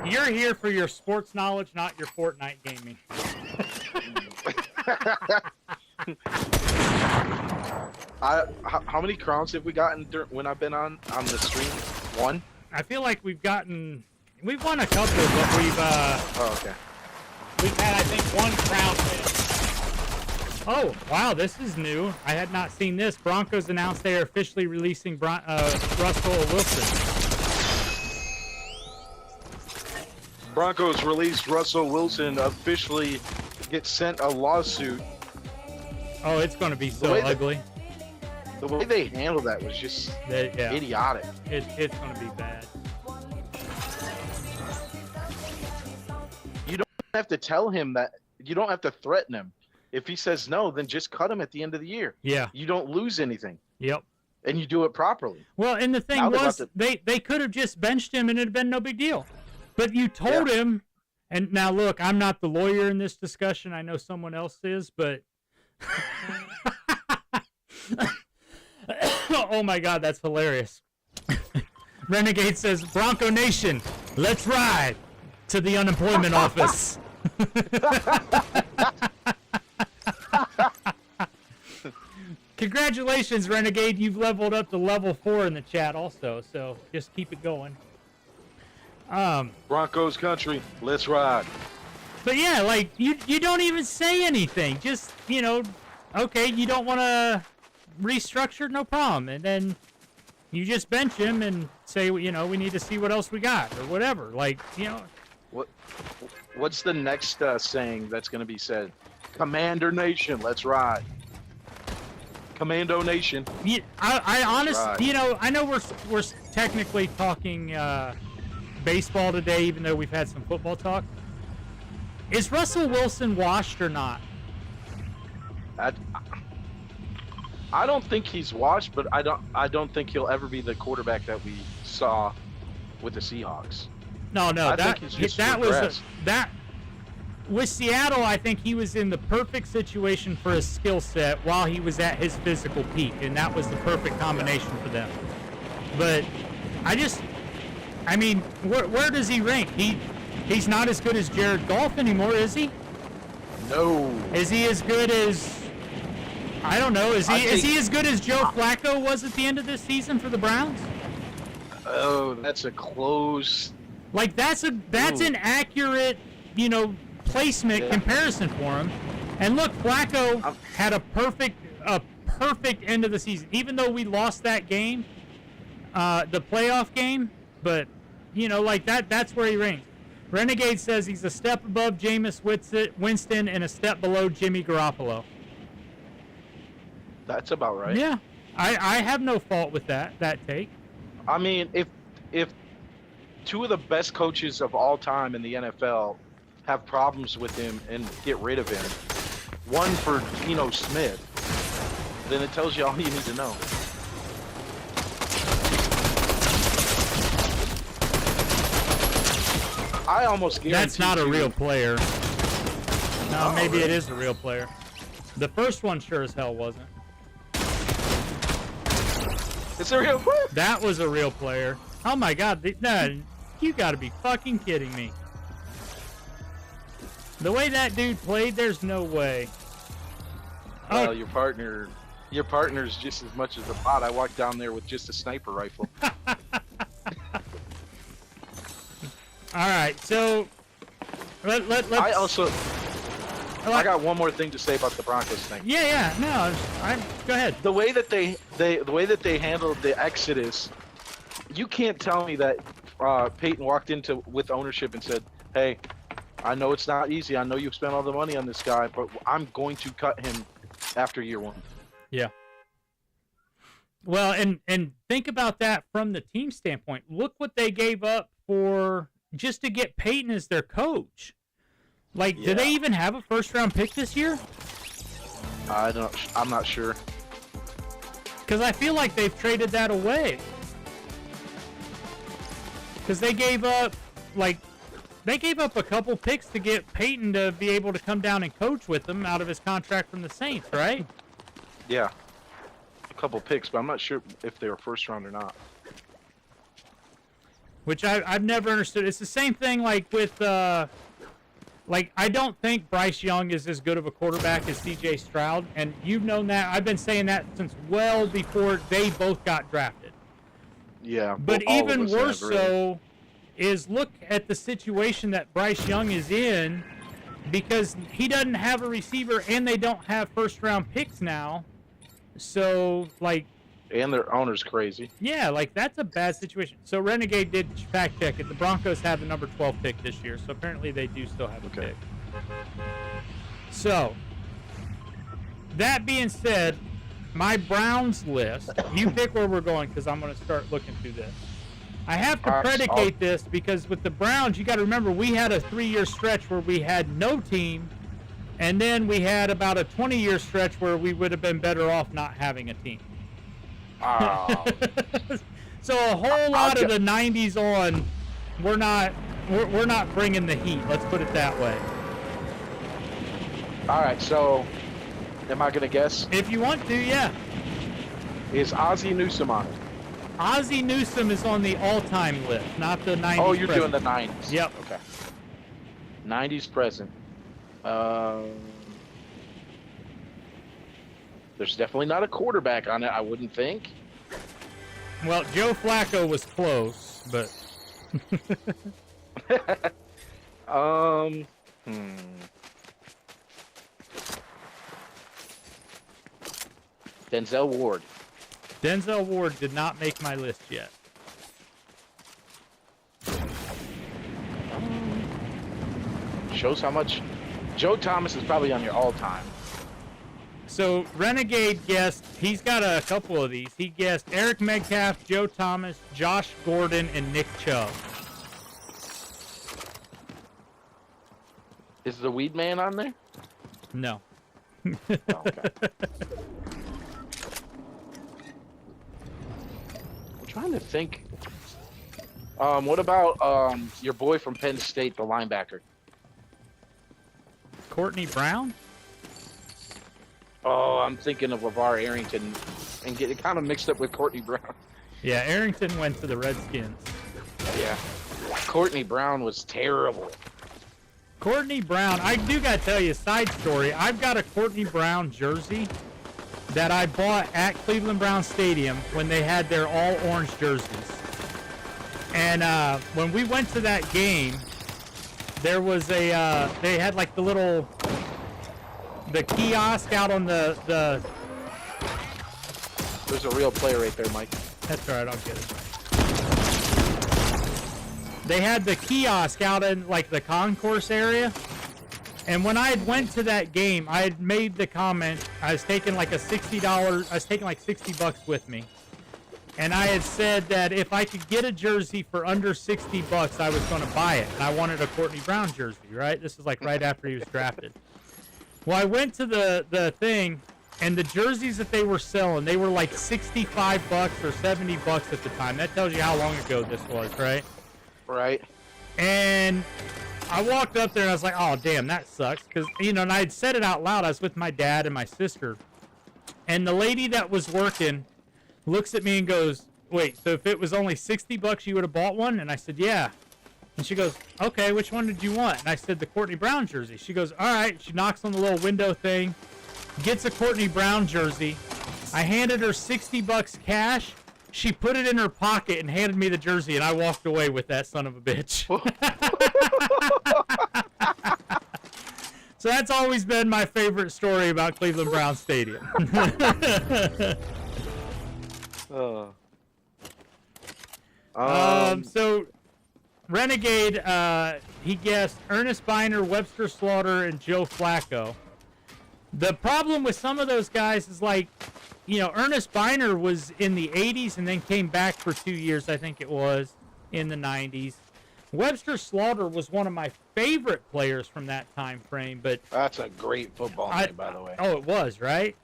You're here for your sports knowledge, not your Fortnite gaming. How many crowns have we gotten when I've been on the stream? 1? I feel like we've won a couple, but we've had, I think, 1 crown win. Oh, wow, this is new. I had not seen this. Broncos announced they are officially releasing Russell Wilson. Broncos released Russell Wilson, officially gets sent a lawsuit. Oh, it's going to be so ugly. The way they handled that was just idiotic. It's going to be bad. You don't have to tell him that. You don't have to threaten him. If he says no, then just cut him at the end of the year. Yeah. You don't lose anything. Yep. And you do it properly. Well, and the thing was, they could have just benched him and it had been no big deal. But you told him, and now look, I'm not the lawyer in this discussion. I know someone else is, but... Oh my God, that's hilarious. Renegade says, Bronco Nation, let's ride to the unemployment office. Congratulations, Renegade. You've leveled up to level 4 in the chat also, so just keep it going. Broncos country, let's ride. But yeah, like, you don't even say anything. Just, okay, you don't want to restructure, no problem. And then you just bench him and say, we need to see what else we got or whatever. Like, What's the next saying that's going to be said? Commander Nation, let's ride. Commando Nation. Yeah, I honestly, I know we're technically talking baseball today, even though we've had some football talk. Is Russell Wilson washed or not? I don't think he's washed, but I don't think he'll ever be the quarterback that we saw with the Seahawks. No, that was with Seattle. I think he was in the perfect situation for his skill set while he was at his physical peak, and that was the perfect combination for them. But I mean, where does he rank? He's not as good as Jared Goff anymore, is he? No. Is he as good as? I don't know. Is he as good as Joe Flacco was at the end of this season for the Browns? Oh, that's a close. Like that's an accurate placement comparison for him. And look, Flacco had a perfect end of the season, even though we lost that game, the playoff game. But like that's where he ranks. Renegade says he's a step above Jameis Winston and a step below Jimmy Garoppolo. That's about right. Yeah, I have no fault with that take. I mean, if two of the best coaches of all time in the NFL have problems with him and get rid of him, one for Geno Smith, then it tells you all you need to know. I almost guarantee that's not a real player. No, maybe really? It is a real player. The first one sure as hell wasn't. It's a real player? That was a real player. Oh my God! No, you got to be fucking kidding me. The way that dude played, there's no way. Well, your partner's just as much as a bot. I walked down there with just a sniper rifle. All right, so let's. I got one more thing to say about the Broncos thing. Yeah, no, go ahead. The way that they handled the exodus, you can't tell me that Peyton walked with ownership and said, "Hey, I know it's not easy. I know you've spent all the money on this guy, but I'm going to cut him after year one." Yeah. Well, and think about that from the team standpoint. Look what they gave up for just to get Peyton as their coach. Like, do they even have a first-round pick this year? I'm not sure. Because I feel like they've traded that away. Because they gave up a couple picks to get Peyton to be able to come down and coach with them out of his contract from the Saints, right? Yeah. A couple picks, but I'm not sure if they were first round or not. Which I've never understood. It's the same thing like with I don't think Bryce Young is as good of a quarterback as C.J. Stroud, and you've known that. I've been saying that since well before they both got drafted. Yeah. But even worse so is look at the situation that Bryce Young is in, because he doesn't have a receiver and they don't have first-round picks now. So, and their owner's crazy. Yeah, that's a bad situation. So Renegade did fact check it. The Broncos have the number 12 pick this year, so apparently they do still have a pick. So, that being said, my Browns list, you pick where we're going because I'm going to start looking through this. I have to predicate this because with the Browns, you got to remember we had a 3-year stretch where we had no team, and then we had about a 20-year stretch where we would have been better off not having a team. So a whole lot of the 90s on, we're not bringing the heat. Let's put it that way. All right, so am I going to guess? If you want to, yeah. Is Ozzie Newsome on it? Ozzie Newsome is on the all-time list, not the 90s. Oh, you're present. doing the 90s. Yep. Okay. 90s present. There's definitely not a quarterback on it, I wouldn't think. Well, Joe Flacco was close, but... Denzel Ward. Denzel Ward did not make my list yet. Shows how much... Joe Thomas is probably on your all-time. So Renegade guessed, he's got a couple of these. He guessed Eric Metcalf, Joe Thomas, Josh Gordon, and Nick Chubb. Is the Weed Man on there? No. Oh, okay. I'm trying to think. What about your boy from Penn State, the linebacker? Courtney Brown? Oh, I'm thinking of LeVar Arrington and get it kind of mixed up with Courtney Brown. Yeah, Arrington went to the Redskins. Yeah. Courtney Brown was terrible. Courtney Brown, I do got to tell you a side story. I've got a Courtney Brown jersey that I bought at Cleveland Brown Stadium when they had their all-orange jerseys. And when we went to that game, there was a they had like the kiosk out on the There's a real player right there, Mike. That's all right, I'll get it. They had the kiosk out in like the concourse area. And when I had went to that game, I had made the comment, I was taking like $60 with me. And I had said that if I could get a jersey for under $60, I was going to buy it. And I wanted a Courtney Brown jersey, right? This is like right after he was drafted. Well, I went to the thing, and the jerseys that they were selling, they were like $65 or $70 at the time. That tells you how long ago this was, right? Right. And I walked up there and I was like, oh, damn, that sucks. Because, you know, and I had said it out loud. I was with my dad and my sister. And the lady that was working looks at me and goes, wait, so if it was only $60, you would have bought one? And I said, yeah. And she goes, okay, which one did you want? And I said, the Courtney Brown jersey. She goes, all right. She knocks on the little window thing, gets a Courtney Brown jersey. I handed her $60 cash. She put it in her pocket and handed me the jersey, and I walked away with that son of a bitch. So that's always been my favorite story about Cleveland Brown Stadium. So Renegade, he guessed Ernest Biner, Webster Slaughter, and Joe Flacco. The problem with some of those guys is like, you know, Ernest Biner was in the 80s and then came back for 2 years, I think it was, in the 90s. Webster Slaughter was one of my favorite players from that time frame, but that's a great football name, by the way. Oh, it was, right?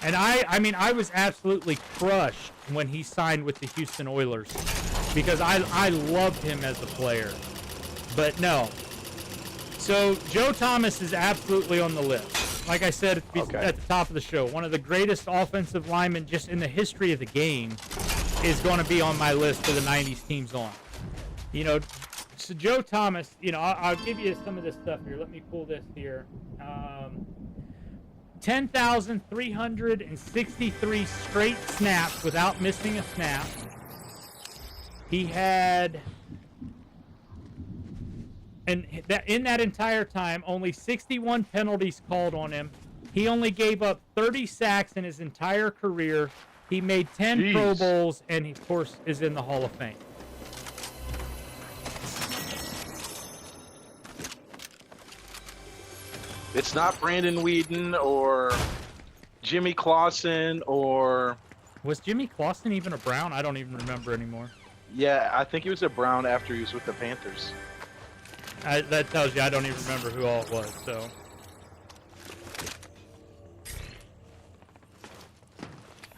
And I mean, I was absolutely crushed when he signed with the Houston Oilers because I loved him as a player. But no. So Joe Thomas is absolutely on the list. Like I said at the top of the show, one of the greatest offensive linemen just in the history of the game is going to be on my list for the 90s teams on. You know, so Joe Thomas, you know, I'll give you some of this stuff here. Let me pull this here. 10,363 straight snaps without missing a snap. He had... And in that entire time, only 61 penalties called on him. He only gave up 30 sacks in his entire career. He made 10 Pro Bowls, and he, of course, is in the Hall of Fame. It's not Brandon Whedon or Jimmy Clausen or... Was Jimmy Clausen even a Brown? I don't even remember anymore. Yeah, I think he was a Brown after he was with the Panthers. That tells you I don't even remember who all it was, so.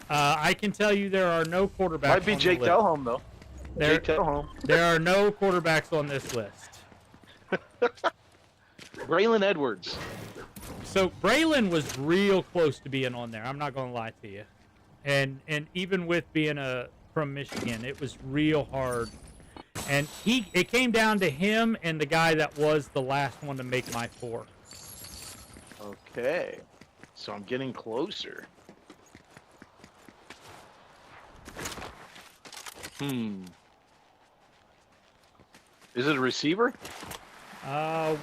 I can tell you there are no quarterbacks. Might be Jake Delhomme, though. Jake Delhomme. There are no quarterbacks on this list. Braylon Edwards. So Braylon was real close to being on there. I'm not going to lie to you. And even with being from Michigan, it was real hard. And it came down to him and the guy that was the last one to make my 4. Okay. So I'm getting closer. Is it a receiver?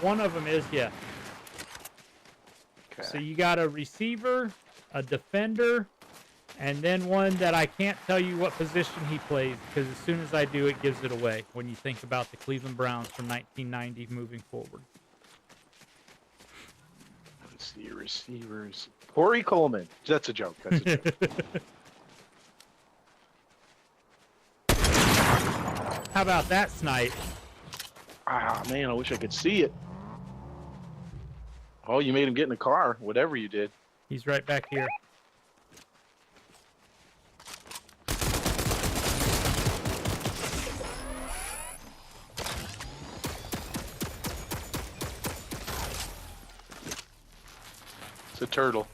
One of them is, yeah. Okay. So you got a receiver, a defender, and then one that I can't tell you what position he plays because as soon as I do, it gives it away when you think about the Cleveland Browns from 1990 moving forward. Let's see, receivers. Corey Coleman. That's a joke. That's a joke. How about that snipe? Ah, man, I wish I could see it. Oh, you made him get in the car, whatever you did. He's right back here. It's a turtle.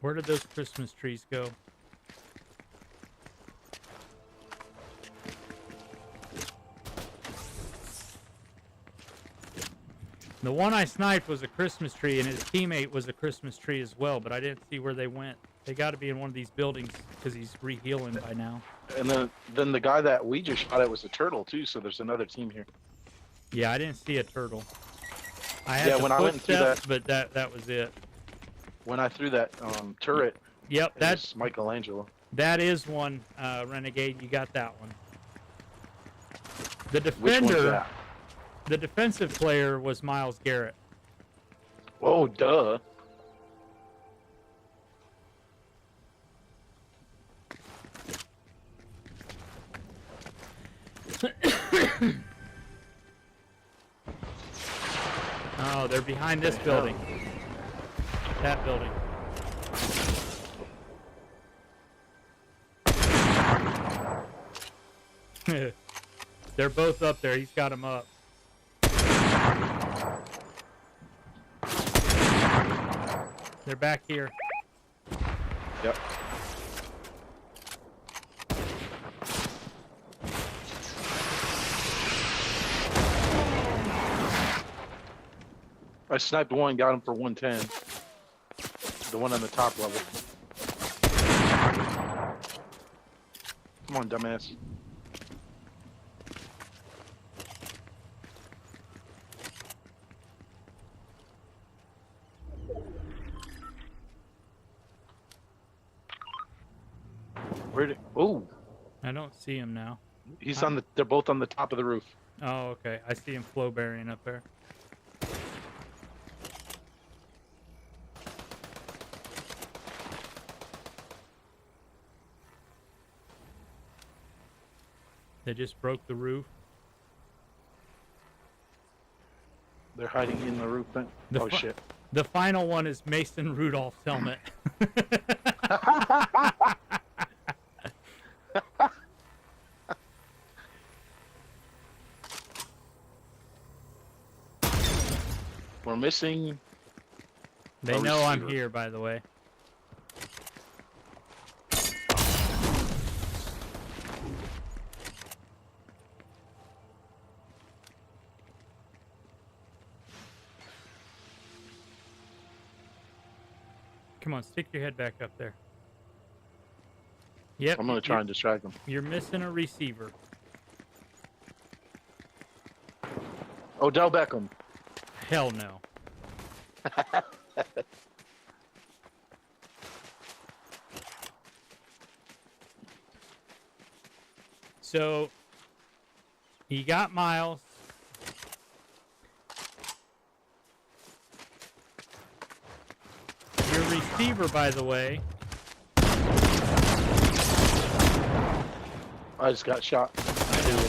Where did those Christmas trees go? The The one I sniped was a Christmas tree, and his teammate was a Christmas tree as well, but I didn't see where they went. They got to be in one of these buildings because he's re-healing by now. And then the guy that we just shot at was a turtle too, so there's another team here. Yeah, I didn't see a turtle. I had the when I went through footsteps, but that was it. When I threw that turret, Yep, that's Michelangelo. That is one, Renegade. You got that one. The Which one's defender, that? the defensive player was Myles Garrett. Oh, duh. Oh, they're behind this building. That building. They're both up there. He's got them up. They're back here. Yep. I sniped one, got him for 110. The one on the top level. Come on, dumbass. Where'd it? Oh, I don't see him now. he's on the. They're both on the top of the roof. Oh, okay. I see him flow burying up there. They just broke the roof. They're hiding in the roof vent. Oh shit! The final one is Mason Rudolph's helmet. We're missing. They a know I'm receiver. here, by the way. Come on, stick your head back up there. Yep. I'm gonna try and distract them. You're missing a receiver. Odell Beckham. Hell no. So, you got Miles. Your receiver, by the way. I just got shot. I know.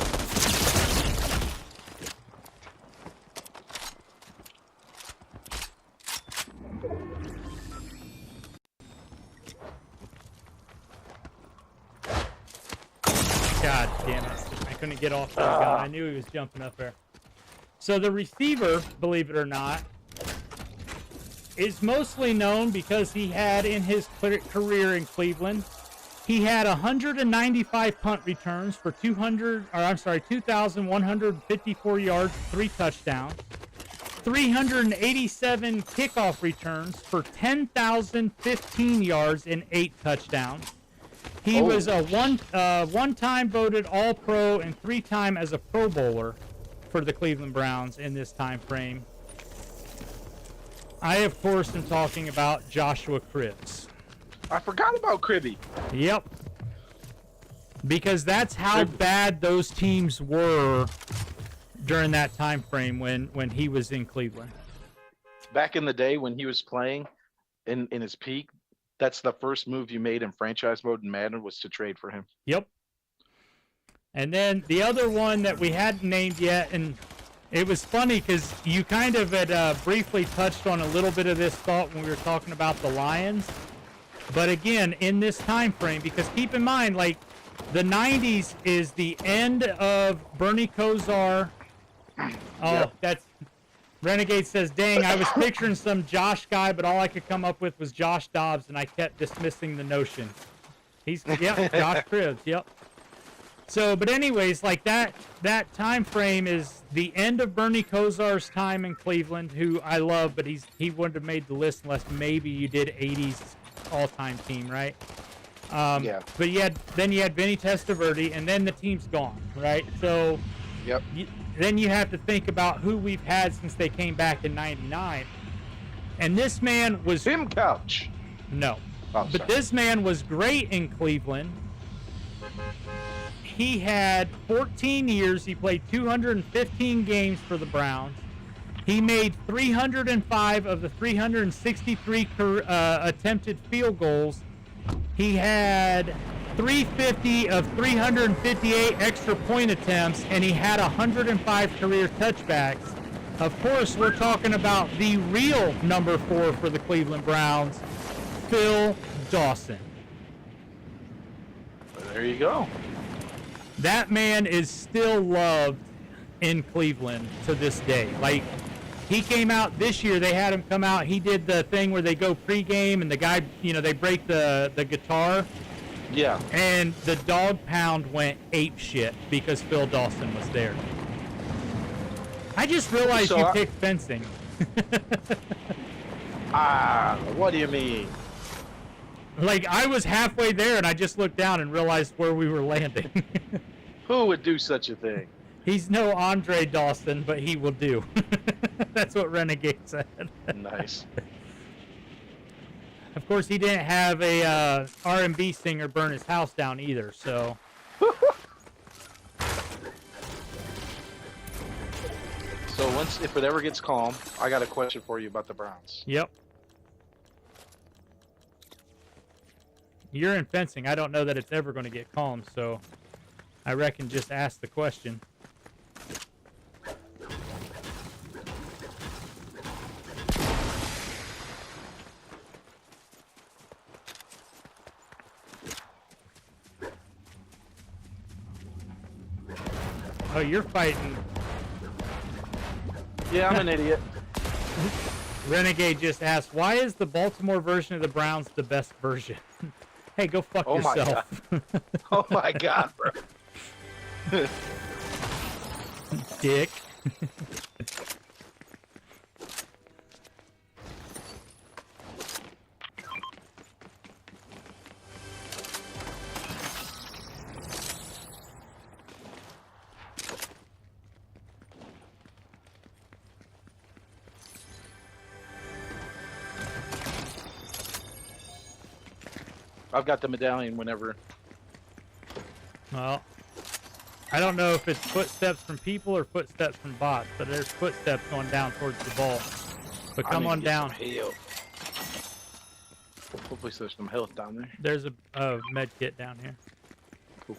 God damn it. I couldn't get off that gun. I knew he was jumping up there. So the receiver, believe it or not, is mostly known because he had in his career in Cleveland, he had 195 punt returns for 2,154 yards, 3 touchdowns. 387 kickoff returns for 10,015 yards and 8 touchdowns. He was a one-time voted All-Pro and 3-time as a Pro Bowler for the Cleveland Browns in this time frame. I, of course, am talking about Joshua Cribbs. I forgot about Cribby. Yep. Because that's how bad those teams were during that time frame when he was in Cleveland. Back in the day when he was playing in his peak, that's the first move you made in franchise mode in Madden was to trade for him. Yep. And then the other one that we hadn't named yet, and it was funny because you kind of had briefly touched on a little bit of this thought when we were talking about the Lions. But again, in this time frame, because keep in mind, like, the 90s is the end of Bernie Kosar. Oh, Yep. that's... Renegade says, dang, I was picturing some Josh guy, but all I could come up with was Josh Dobbs, and I kept dismissing the notion. He's, yep, Josh Cribbs, yep. So, but anyways, like that time frame is the end of Bernie Kosar's time in Cleveland, who I love, but he wouldn't have made the list unless maybe you did 80s all-time team, right? Yeah. But then you had Vinny Testaverde, and then the team's gone, right? So Yep. then you have to think about who we've had since they came back in '99, and this man was Tim Couch. no, Oh, but sorry. this man was great in Cleveland. He had 14 years. He played 215 games for the Browns. He made 305 of the 363 attempted field goals. He had 350 of 358 extra point attempts, and he had 105 career touchbacks. Of course, we're talking about the real number 4 for the Cleveland Browns, Phil Dawson. There you go. That man is still loved in Cleveland to this day. Like, he came out this year, they had him come out, he did the thing where they go pregame and the guy, they break the guitar. Yeah. And the dog pound went ape shit because Phil Dawson was there. I just realized So you picked fencing. What do you mean? Like, I was halfway there and I just looked down and realized where we were landing. Who would do such a thing? He's no Andre Dawson, but he will do. That's what Renegade said. Nice. Of course, he didn't have a R&B singer burn his house down either, so. So if it ever gets calm, I got a question for you about the Browns. Yep. You're in fencing. I don't know that it's ever going to get calm, so I reckon just ask the question. Oh, you're fighting. Yeah, I'm an idiot. Renegade just asked, why is the Baltimore version of the Browns the best version? Hey, go fuck yourself. Oh my god, bro. Dick. I've got the medallion whenever. Well, I don't know if it's footsteps from people or footsteps from bots, but there's footsteps going down towards the ball. But come on down. Hopefully there's some health down there. There's a med kit down here. Cool.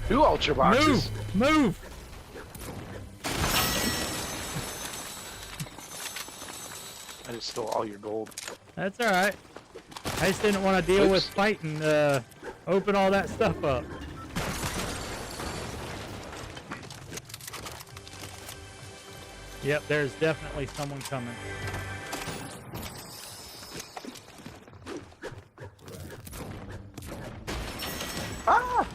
Two ultra boxes. Move! I just stole all your gold. That's alright. I just didn't want to deal with fighting, open all that stuff up. Yep, there's definitely someone coming. Ah!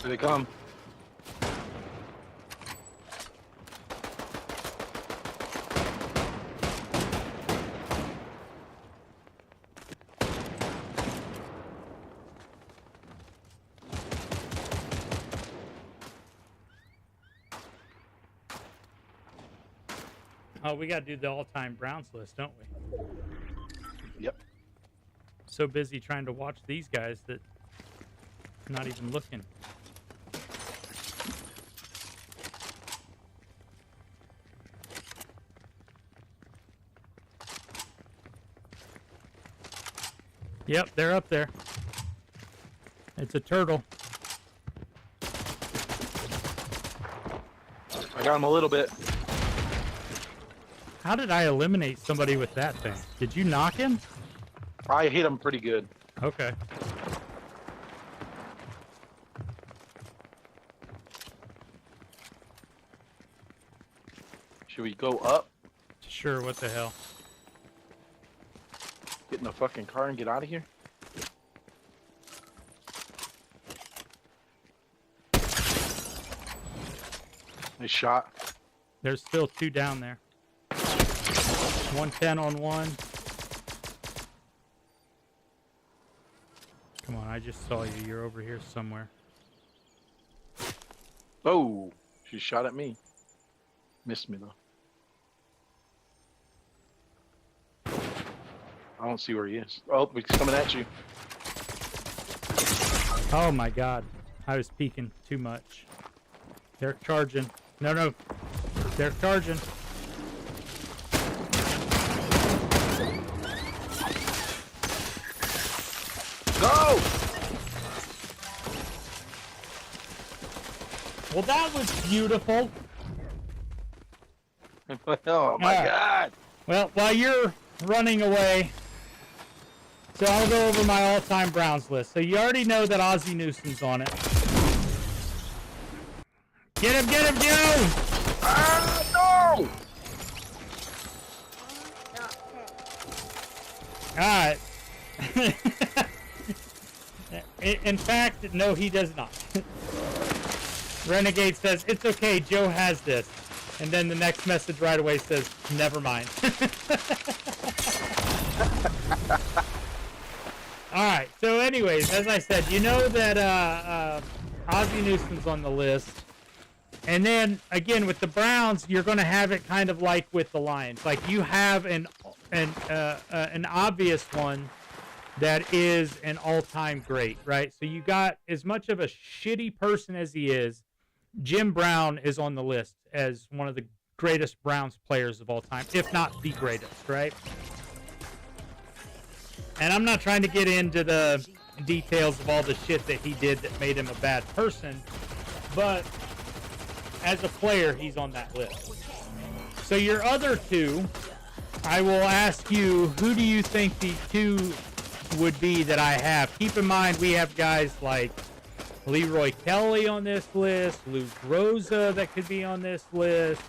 Here they come. Oh, we got to do the all-time Browns list, don't we? Yep. So busy trying to watch these guys that not even looking. Yep, they're up there. It's a turtle. I got him a little bit. How did I eliminate somebody with that thing? Did you knock him? I hit him pretty good. Okay. Should we go up? Sure, what the hell? Get in the fucking car and get out of here? Nice shot. There's still two down there. 110 on one. Come on, I just saw you. You're over here somewhere. Oh, she shot at me. Missed me though. I don't see where he is. Oh, he's coming at you. Oh my god. I was peeking too much. They're charging. No, no. They're charging. Go! Well, that was beautiful. Oh my god! Well, while you're running away, so I'll go over my all-time Browns list. So you already know that Ozzie Newsom's on it. Get him, Joe! Ah, no! Alright. In fact, no, he does not. Renegade says, it's okay, Joe has this. And then the next message right away says, never mind. Alright, so anyways, as I said, you know that Ozzie Newsom's on the list. And then, again, with the Browns, you're going to have it kind of like with the Lions. Like, you have an obvious one that is an all-time great, right? So you got, as much of a shitty person as he is, Jim Brown is on the list as one of the greatest Browns players of all time, if not the greatest, right? And I'm not trying to get into the details of all the shit that he did that made him a bad person, but as a player, he's on that list. So your other two, I will ask you, who do you think the two would be that I have? Keep in mind, we have guys like Leroy Kelly on this list, Luke Rosa that could be on this list.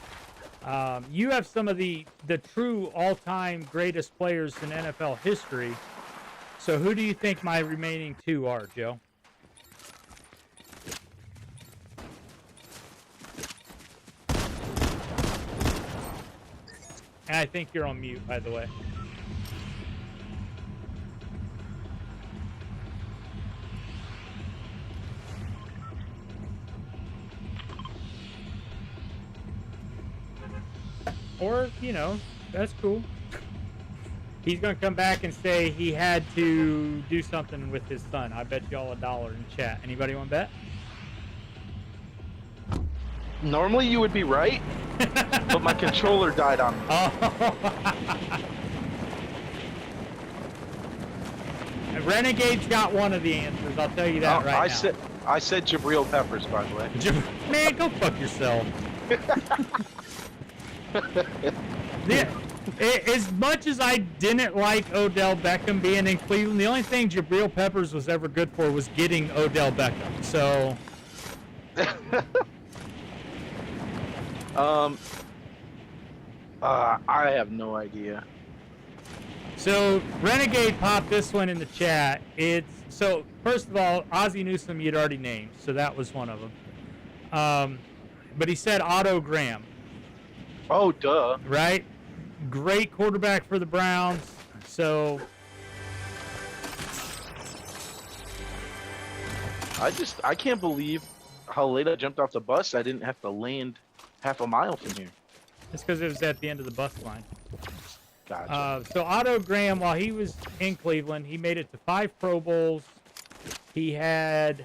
You have some of the true all-time greatest players in NFL history. So who do you think my remaining two are, Joe? And I think you're on mute, by the way. Or, you know, that's cool. He's going to come back and say he had to do something with his son. I bet y'all $1 in chat. Anybody want to bet? Normally you would be right, but my controller died on me. Oh. Renegade's got one of the answers. I'll tell you that right now. I said Jabril Peppers, by the way. Man, go fuck yourself. Yeah, as much as I didn't like Odell Beckham being in Cleveland, the only thing Jabril Peppers was ever good for was getting Odell Beckham. So, I have no idea. So Renegade popped this one in the chat. So first of all, Ozzie Newsome you'd already named, so that was one of them. But he said Otto Graham. Oh, duh. Right? Great quarterback for the Browns. So I can't believe how late I jumped off the bus. I didn't have to land half a mile from here. it's because it was at the end of the bus line. Gotcha. So Otto Graham, while he was in Cleveland, he made it to 5 Pro Bowls. He had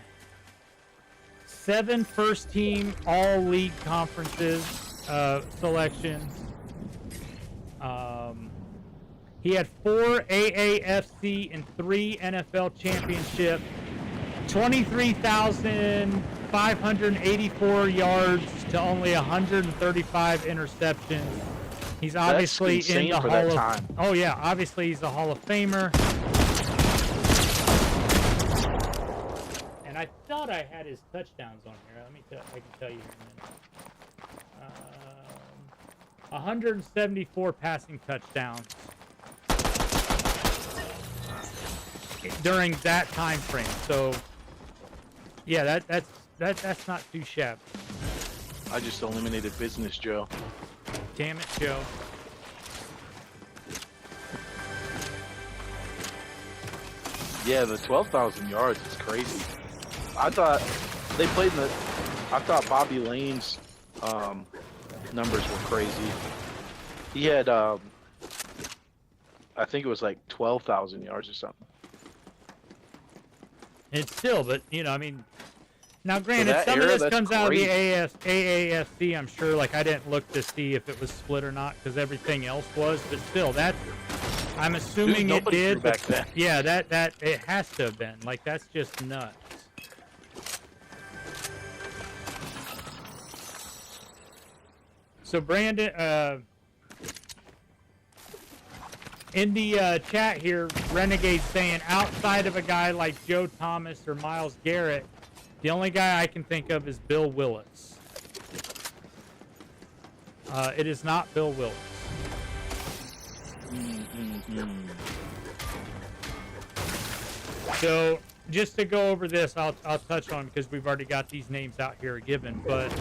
7 first-team All-League Conferences selections. He had 4 AAFC and 3 NFL championships. 23,584 yards to only 135 interceptions. He's obviously in the Hall of Fame. Oh yeah, obviously he's a Hall of Famer. And I thought I had his touchdowns on here. Let me tell. I can tell you in a minute. 174 passing touchdowns during that time frame. So yeah, that's not too shabby. I just eliminated Business Joe. Damn it, Joe. Yeah, the 12,000 yards is crazy. I thought they played in the. I thought Bobby Lane's numbers were crazy. He had, I think it was like 12,000 yards or something. It's still, but I mean, now granted, that some of era, this comes out of the great. AAFC. I'm sure. Like I didn't look to see if it was split or not because everything else was. But still, I'm assuming it nobody did. threw back then. Yeah, that it has to have been. Like that's just nuts. So Brandon, in the chat here, Renegade saying outside of a guy like Joe Thomas or Myles Garrett, the only guy I can think of is Bill Willis. It is not Bill Willis. So just to go over this, I'll touch on because we've already got these names out here given. But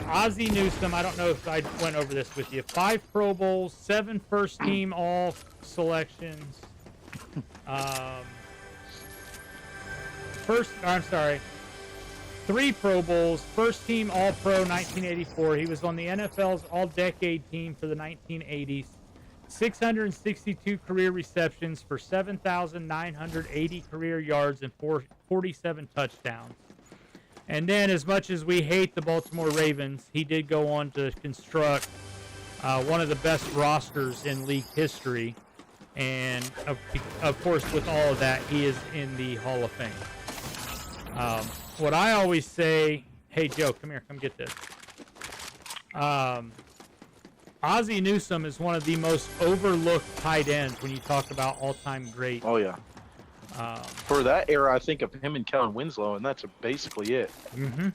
Ozzie Newsome, I don't know if I went over this with you. 5 Pro Bowls, 7 first-team All selections. I'm sorry. 3 Pro Bowls, first-team All-Pro 1984. He was on the NFL's All-Decade team for the 1980s. 662 career receptions for 7,980 career yards and 47 touchdowns. And then, as much as we hate the Baltimore Ravens, he did go on to construct one of the best rosters in league history. And, of course, with all of that, he is in the Hall of Fame. What I always say, hey, Joe, come here, come get this. Ozzie Newsome is one of the most overlooked tight ends when you talk about all-time great. Oh, yeah. For that era, I think of him and Kellen Winslow, and that's basically it. Mm-hmm.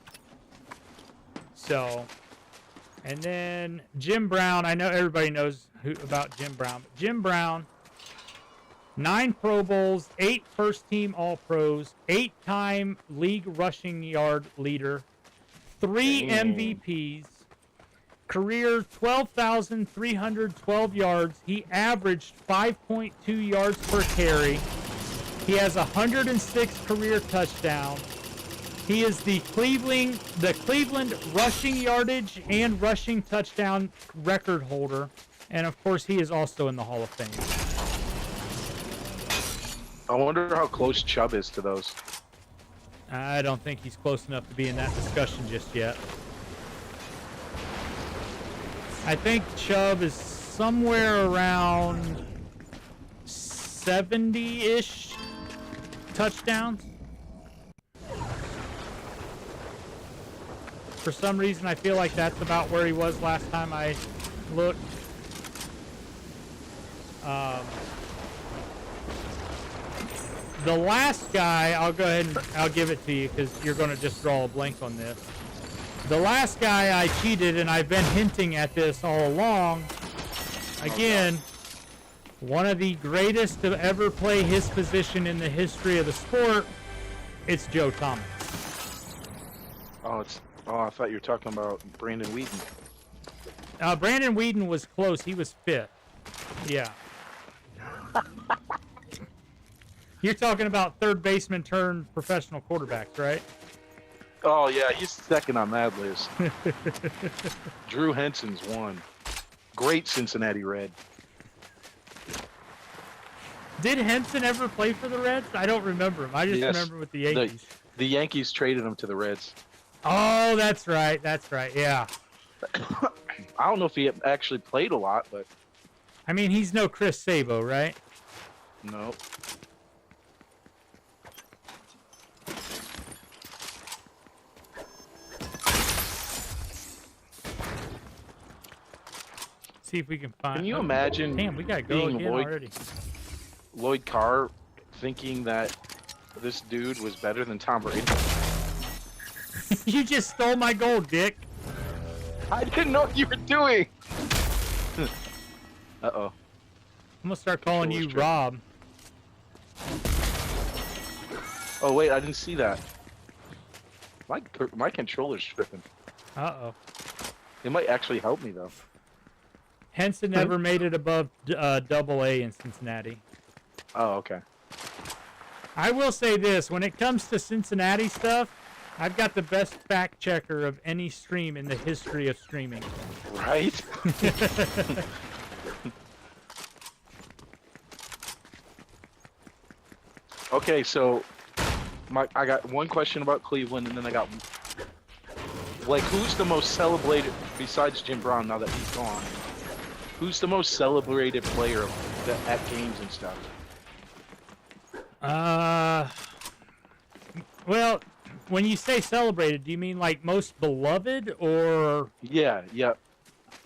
So, and then Jim Brown. I know everybody knows about Jim Brown. But Jim Brown, 9 Pro Bowls, 8 first-team All-Pros, 8-time league rushing yard leader, 3 MVPs, career 12,312 yards. He averaged 5.2 yards per carry. He has 106 career touchdowns. He is the Cleveland rushing yardage and rushing touchdown record holder. And, of course, he is also in the Hall of Fame. I wonder how close Chubb is to those. I don't think he's close enough to be in that discussion just yet. I think Chubb is somewhere around 70-ish touchdowns. For some reason, I feel like that's about where he was last time I looked. The last guy, I'll go ahead and I'll give it to you because you're going to just draw a blank on this. The last guy I cheated, and I've been hinting at this all along. Again, one of the greatest to ever play his position in the history of the sport. It's Joe Thomas. Oh, I thought you were talking about Brandon Whedon. Brandon Whedon was close. He was 5th. Yeah. You're talking about third baseman turned professional quarterbacks, right? Oh, yeah, he's second on that list. Drew Henson's 1. Great Cincinnati Red. Did Henson ever play for the Reds? I don't remember him. I just remember with the Yankees. The Yankees traded him to the Reds. Oh, that's right. That's right. Yeah. I don't know if he actually played a lot, but... I mean, he's no Chris Sabo, right? No. See if we can find... Can you imagine Damn, we gotta go again already. Lloyd Carr thinking that this dude was better than Tom Brady? You just stole my gold, Dick. I didn't know what you were doing. Uh-oh. I'm gonna start calling you Rob. Oh, wait, I didn't see that. My controller's tripping. Uh-oh. It might actually help me, though. Henson never made it above Double-A in Cincinnati. Oh, okay. I will say this. When it comes to Cincinnati stuff, I've got the best fact checker of any stream in the history of streaming. Right? Okay, so I got one question about Cleveland, and then I got, like, who's the most celebrated, besides Jim Brown now that he's gone, who's the most celebrated player at games and stuff? Well, when you say celebrated, do you mean like most beloved or? Yeah.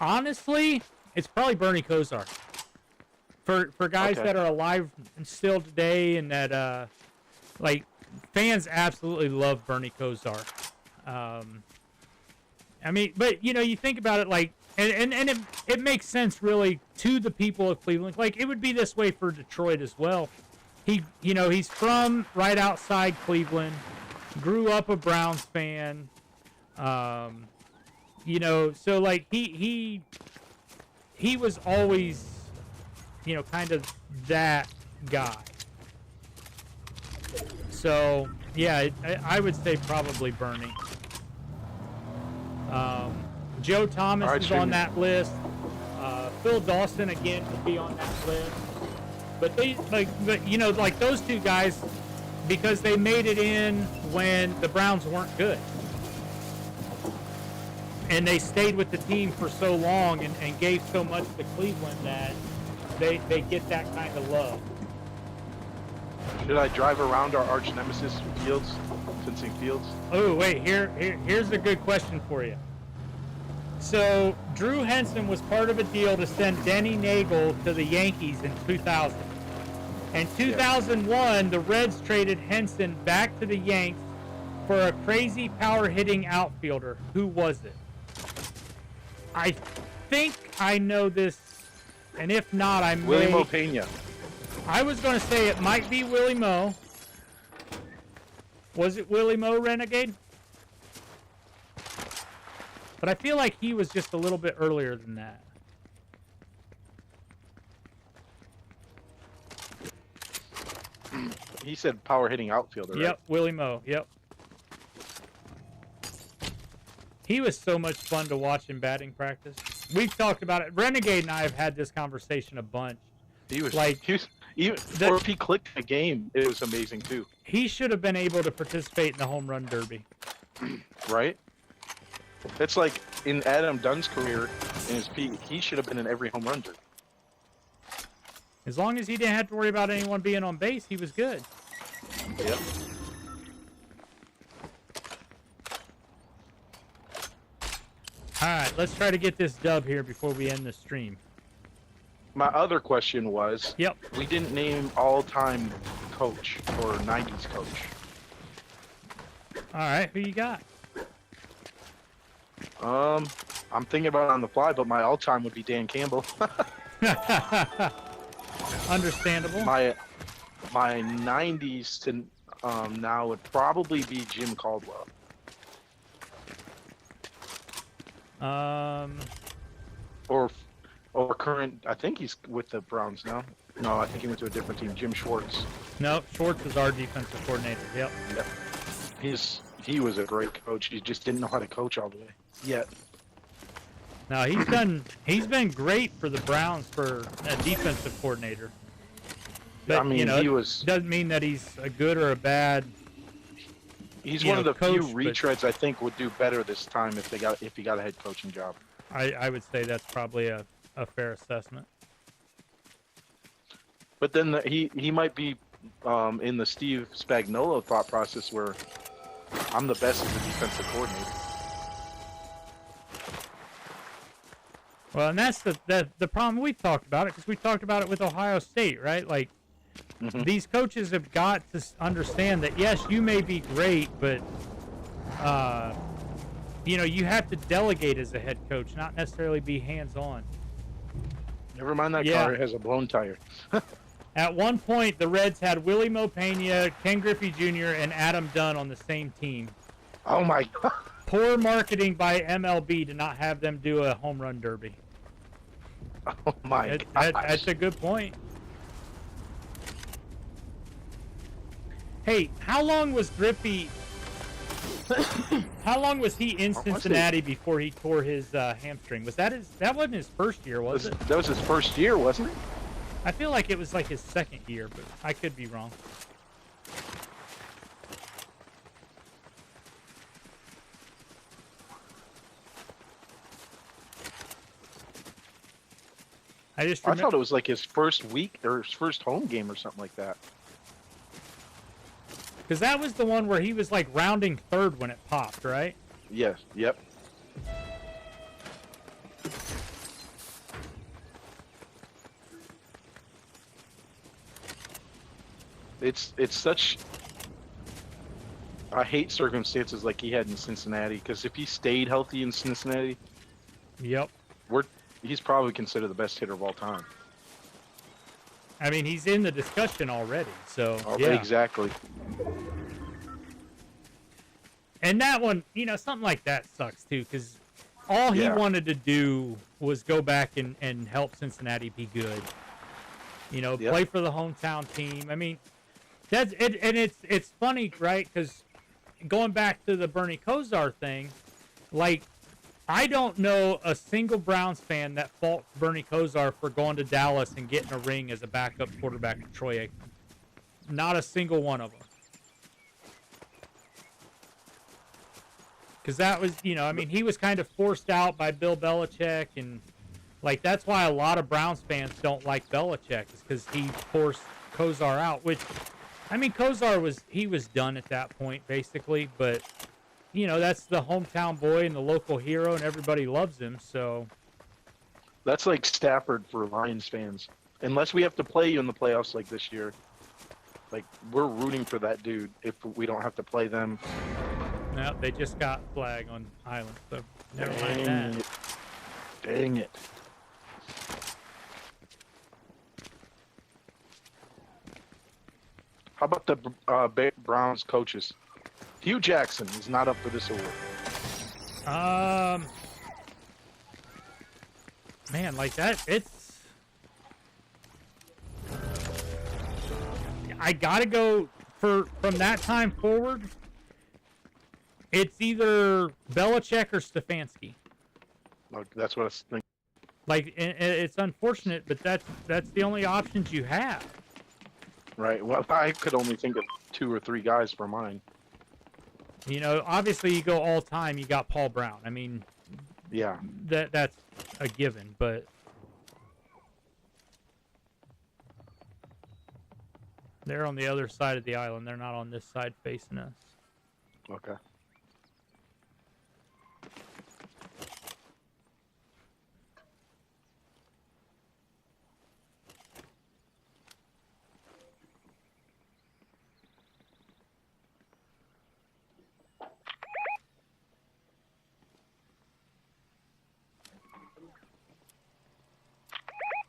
Honestly, it's probably Bernie Kosar. For guys that are alive and still today, and that like fans absolutely love Bernie Kosar. I mean, but you know, you think about it like, and it makes sense really to the people of Cleveland. Like it would be this way for Detroit as well. He's from right outside Cleveland, grew up a Browns fan. So like he was always, kind of that guy. So yeah, I would say probably Bernie. Joe Thomas is on that list. Phil Dawson again would be on that list. But like those two guys, because they made it in when the Browns weren't good. And they stayed with the team for so long and gave so much to Cleveland that they get that kind of love. Should I drive around our arch nemesis Fields, Cincy Fields? Oh, wait, here's a good question for you. So, Drew Henson was part of a deal to send Denny Nagel to the Yankees in 2000. In 2001, the Reds traded Henson back to the Yanks for a crazy power-hitting outfielder. Who was it? I think I know this, and if not, I may... Willie Mo Pena. I was going to say it might be Willie Mo. Was it Willie Mo, Renegade? But I feel like he was just a little bit earlier than that. He said power hitting outfielder. Yep, right? Willie Mo. Yep. He was so much fun to watch in batting practice. We've talked about it. Renegade and I have had this conversation a bunch. He was like, or if he clicked a game, it was amazing too. He should have been able to participate in the home run derby. Right? It's like in Adam Dunn's career, in his peak, he should have been in every home run derby. As long as he didn't have to worry about anyone being on base, he was good. Yep. All right, let's try to get this dub here before we end the stream. My other question was, yep, we didn't name all-time coach or 90s coach. All right, who you got? I'm thinking about it on the fly, but my all-time would be Dan Campbell. Understandable. My 90s to now would probably be Jim Caldwell. Or current. I think he's with the Browns now. No, I think he went to a different team. Jim Schwartz. No, Schwartz is our defensive coordinator. Yep. He was a great coach. He just didn't know how to coach all the way yet. Now he's been great for the Browns for a defensive coordinator. But, I mean, doesn't mean that he's a good or a bad. He's one of the coach, few retreads I think would do better this time if he got a head coaching job. I would say that's probably a fair assessment. But then he might be in the Steve Spagnuolo thought process where I'm the best as a defensive coordinator. Well, and that's the problem. We've talked about it because we talked about it with Ohio State, right? Like, these coaches have got to understand that, yes, you may be great, but, you have to delegate as a head coach, not necessarily be hands-on. Never mind that car has a blown tire. At one point, the Reds had Willie Mopena, Ken Griffey Jr., and Adam Dunn on the same team. Oh, my God. Poor marketing by MLB to not have them do a home run derby. Oh, my God. That's a good point. Hey, how long was Griffey... How long was he in Cincinnati before he tore his hamstring? That wasn't his first year, was it? That was his first year, wasn't it? I feel like it was like his second year, but I could be wrong. I thought it was like his first week or his first home game or something like that. Because that was the one where he was like rounding third when it popped, right? Yes. Yep. It's such. I hate circumstances like he had in Cincinnati, because if he stayed healthy in Cincinnati, yep, he's probably considered the best hitter of all time. I mean, he's in the discussion already, so yeah. Exactly. And that one, something like that sucks too, because all he wanted to do was go back and help Cincinnati be good. Play for the hometown team. I mean, that's it, and it's funny, right? Because going back to the Bernie Kosar thing, like, I don't know a single Browns fan that faults Bernie Kosar for going to Dallas and getting a ring as a backup quarterback of Troy Aikman. Not a single one of them. Because that was, he was kind of forced out by Bill Belichick, and, like, that's why a lot of Browns fans don't like Belichick, is because he forced Kosar out, which, Kosar was done at that point, basically, but, that's the hometown boy and the local hero, and everybody loves him, so. That's like Stafford for Lions fans. Unless we have to play you in the playoffs like this year, like, we're rooting for that dude if we don't have to play them. No, they just got flag on Island, so never mind that. Dang it. How about the Browns coaches? Hugh Jackson is not up for this award. Man, like that, it's... I gotta go from that time forward. It's either Belichick or Stefanski. That's what I was thinking. Like, it's unfortunate, but that's the only options you have. Right. Well, I could only think of 2 or 3 guys for mine. Obviously you go all time, you got Paul Brown. I mean, yeah, that's a given, but they're on the other side of the island. They're not on this side facing us. Okay.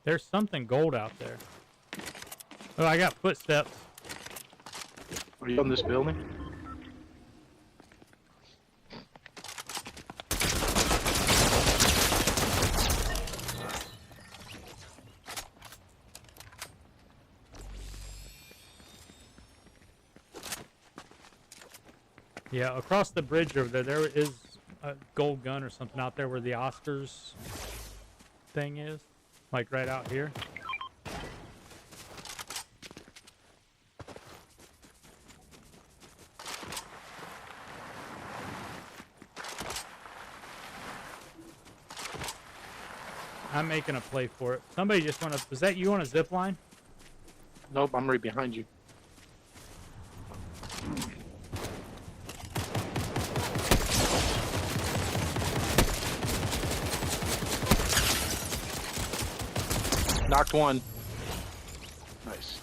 There's something gold out there. Oh, I got footsteps. Are you on this building? Yeah, across the bridge over there, there is a gold gun or something out there where the Oscars thing is. Like right out here. I'm making a play for it. Somebody just went up. Was that you on a zip line? Nope, I'm right behind you. Knocked one. Nice.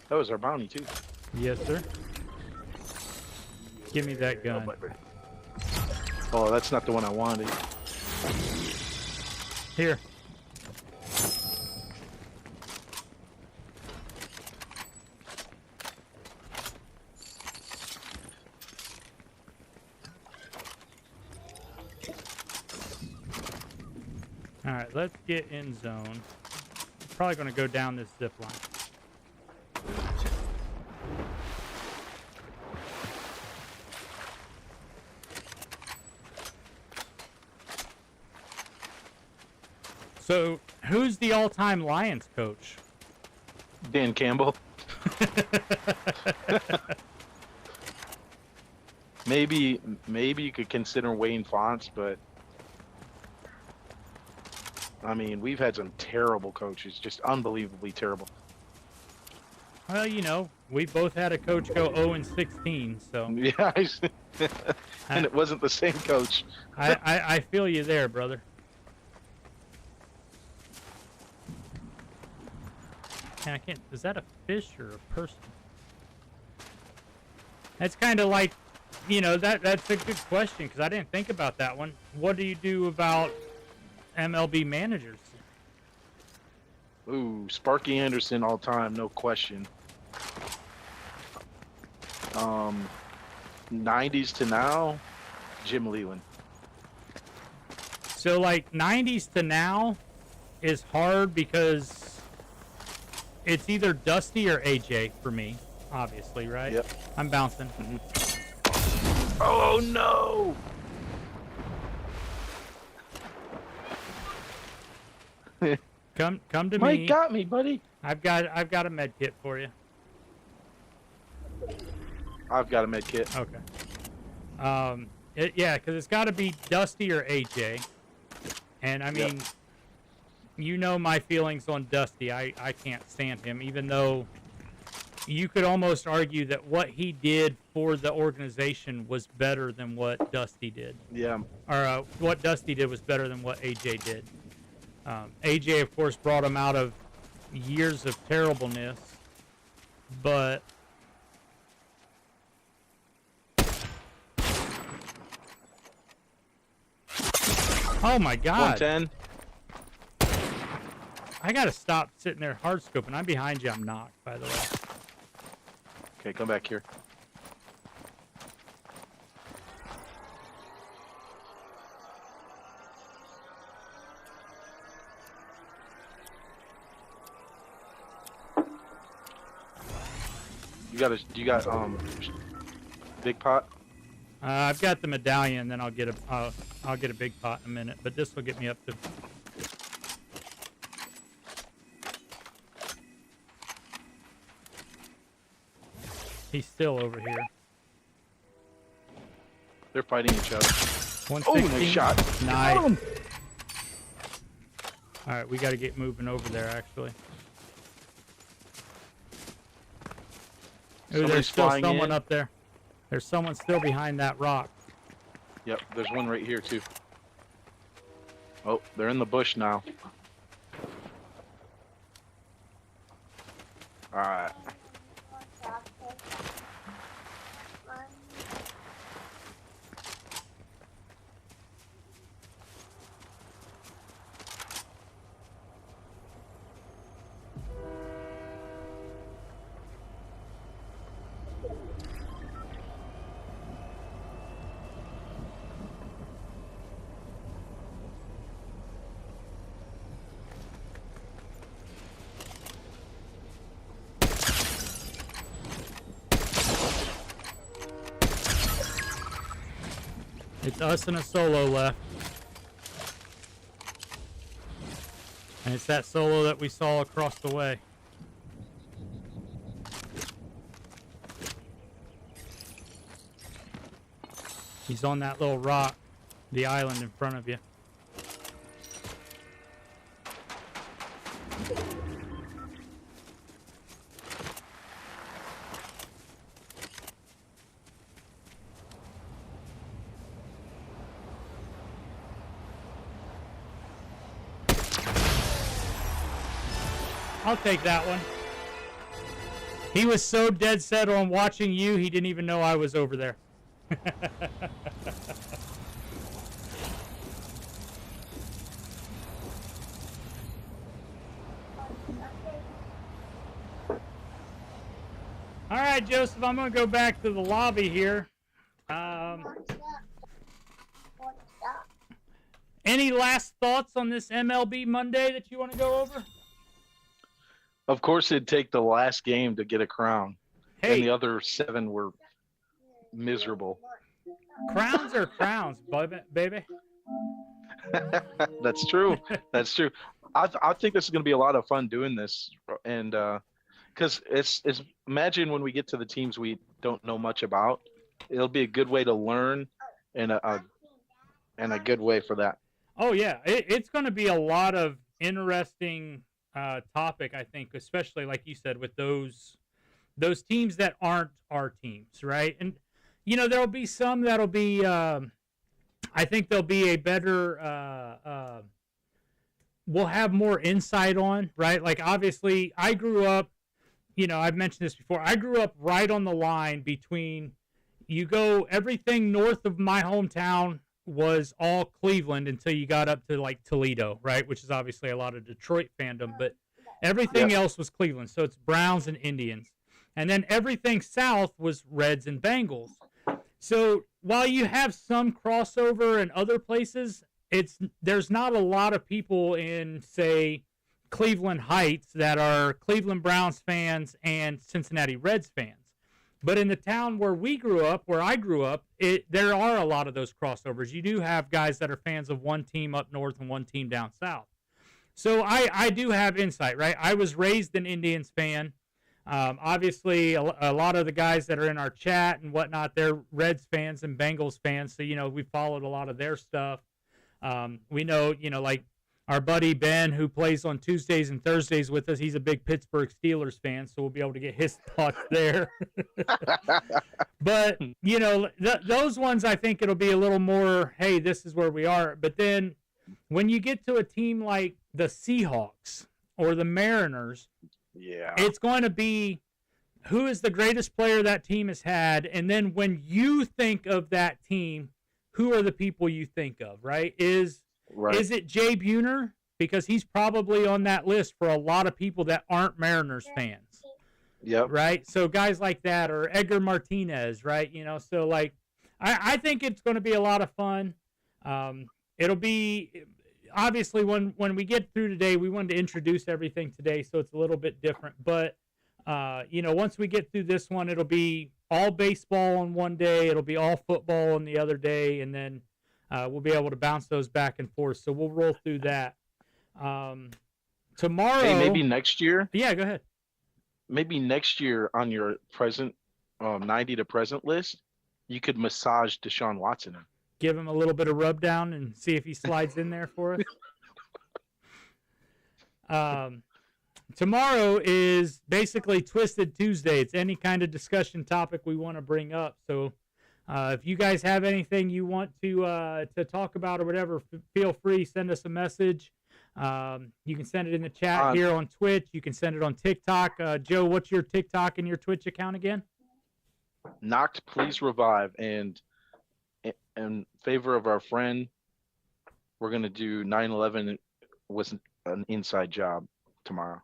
That was our bounty too. Yes, sir. Give me that gun. Oh, that's not the one I wanted. Here. All right, let's get in zone. Probably going to go down this zip line. So, who's the all-time Lions coach? Dan Campbell. Maybe you could consider Wayne Fonts, but I mean, we've had some terrible coaches, just unbelievably terrible. Well, you know, we both had a coach go 0-16, so Yeah, and it wasn't the same coach. I feel you there, brother. And I can't. Is that a fish or a person? That's kind of like, you know, that's a good question because I didn't think about that one. What do you do about MLB managers? Ooh, Sparky Anderson all time, no question. 90s to now, Jim Leland. So like 90s to now is hard because it's either Dusty or AJ for me, obviously, right? Yep. I'm bouncing. Mm-hmm. Oh no! Come to Mike me. got me, buddy. I've got a med kit for you. I've got a med kit. Okay. Yeah, because it's got to be Dusty or AJ. And I mean, Yep. You know my feelings on Dusty. I can't stand him, even though you could almost argue that what he did for the organization was better than what Dusty did. Yeah. Or what Dusty did was better than what AJ did. AJ, of course, brought him out of years of terribleness, but oh my God! 110. I gotta stop sitting there hard scoping. I'm behind you. I'm knocked, by the way. Okay, come back here. You got big pot? I've got the medallion, then I'll get a big pot in a minute. But this will get me up to. He's still over here. They're fighting each other. 116. Oh, nice shot. Nice. Got him. All right, we got to get moving over there, actually. Ooh, there's still flying someone in. up there. There's someone still behind that rock. Yep, there's one right here too. Oh, they're in the bush now. All right. It's us and a solo left. And it's that solo that we saw across the way. He's on that little rock, the island in front of you. I'll take that one. He was so dead set on watching you, he didn't even know I was over there. All right, Joseph, I'm going to go back to the lobby here. Any last thoughts on this MLB Monday that you want to go over? Of course, it'd take the last game to get a crown. Hey, and the other 7 were miserable. Crowns are crowns, baby. That's true. That's true. I think this is going to be a lot of fun doing this, and because it's imagine when we get to the teams we don't know much about, it'll be a good way to learn, and a good way for that. Oh yeah, it's going to be a lot of interesting topic, I think, especially like you said with those teams that aren't our teams, right? And you know there'll be some that'll be I think there'll be a better we'll have more insight on, right? Like obviously I grew up, you know, I've mentioned this before, I grew up right on the line between, you go everything north of my hometown was all Cleveland until you got up to like Toledo, right? Which is obviously a lot of Detroit fandom, but everything else was Cleveland. So it's Browns and Indians. And then everything south was Reds and Bengals. So while you have some crossover in other places, there's not a lot of people in, say, Cleveland Heights that are Cleveland Browns fans and Cincinnati Reds fans. But in the town where we grew up, where I grew up, there are a lot of those crossovers. You do have guys that are fans of one team up north and one team down south. So I do have insight, right? I was raised an Indians fan. Obviously, a lot of the guys that are in our chat and whatnot, they're Reds fans and Bengals fans. So, you know, we followed a lot of their stuff. We know, you know, like our buddy Ben, who plays on Tuesdays and Thursdays with us, he's a big Pittsburgh Steelers fan, so we'll be able to get his thoughts there. But, you know, those ones, I think it'll be a little more, hey, this is where we are. But then when you get to a team like the Seahawks or the Mariners, it's going to be who is the greatest player that team has had. And then when you think of that team, who are the people you think of, right? Is it Jay Buhner? Because he's probably on that list for a lot of people that aren't Mariners fans. Yep. Right? So guys like that, or Edgar Martinez, right? You know, so like, I think it's going to be a lot of fun. It'll be, obviously, when we get through today, we wanted to introduce everything today, so it's a little bit different. But, you know, once we get through this one, it'll be all baseball on one day. It'll be all football on the other day, and then we'll be able to bounce those back and forth. So we'll roll through that. Tomorrow. Hey, maybe next year. Yeah, go ahead. Maybe next year on your present 90 to present list, you could massage Deshaun Watson. Give him a little bit of rub down and see if he slides in there for us. Tomorrow is basically Twisted Tuesday. It's any kind of discussion topic we want to bring up. So if you guys have anything you want to talk about or whatever, feel free, send us a message. You can send it in the chat here on Twitch. You can send it on TikTok. Joe, what's your TikTok and your Twitch account again? Knocked, please revive. And in favor of our friend, we're going to do 9/11 was an inside job tomorrow.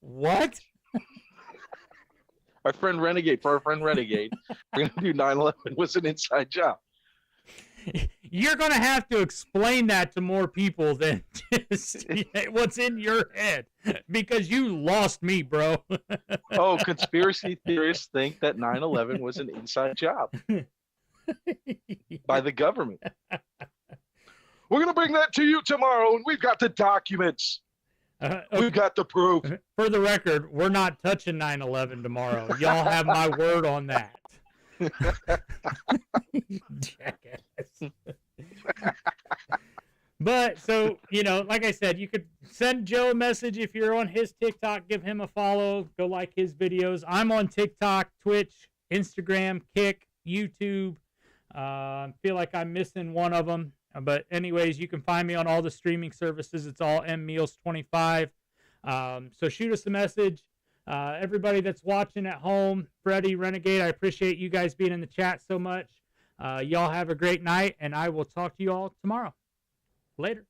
What? For our friend Renegade, we're going to do 9/11 was an inside job. You're going to have to explain that to more people than just what's in your head, because you lost me, bro. Oh, conspiracy theorists think that 9/11 was an inside job. by the government. We're going to bring that to you tomorrow, and we've got the documents. We've got the proof. For the record, we're not touching 9/11 tomorrow. Y'all have my word on that. Jackass. But so, like I said, you could send Joe a message if you're on his TikTok, give him a follow, go like his videos. I'm on TikTok, Twitch, Instagram, Kick, YouTube. Feel like I'm missing one of them. But anyways, you can find me on all the streaming services. It's all mmeals25. So shoot us a message. Everybody that's watching at home, Freddie, Renegade, I appreciate you guys being in the chat so much. Y'all have a great night, and I will talk to you all tomorrow. Later.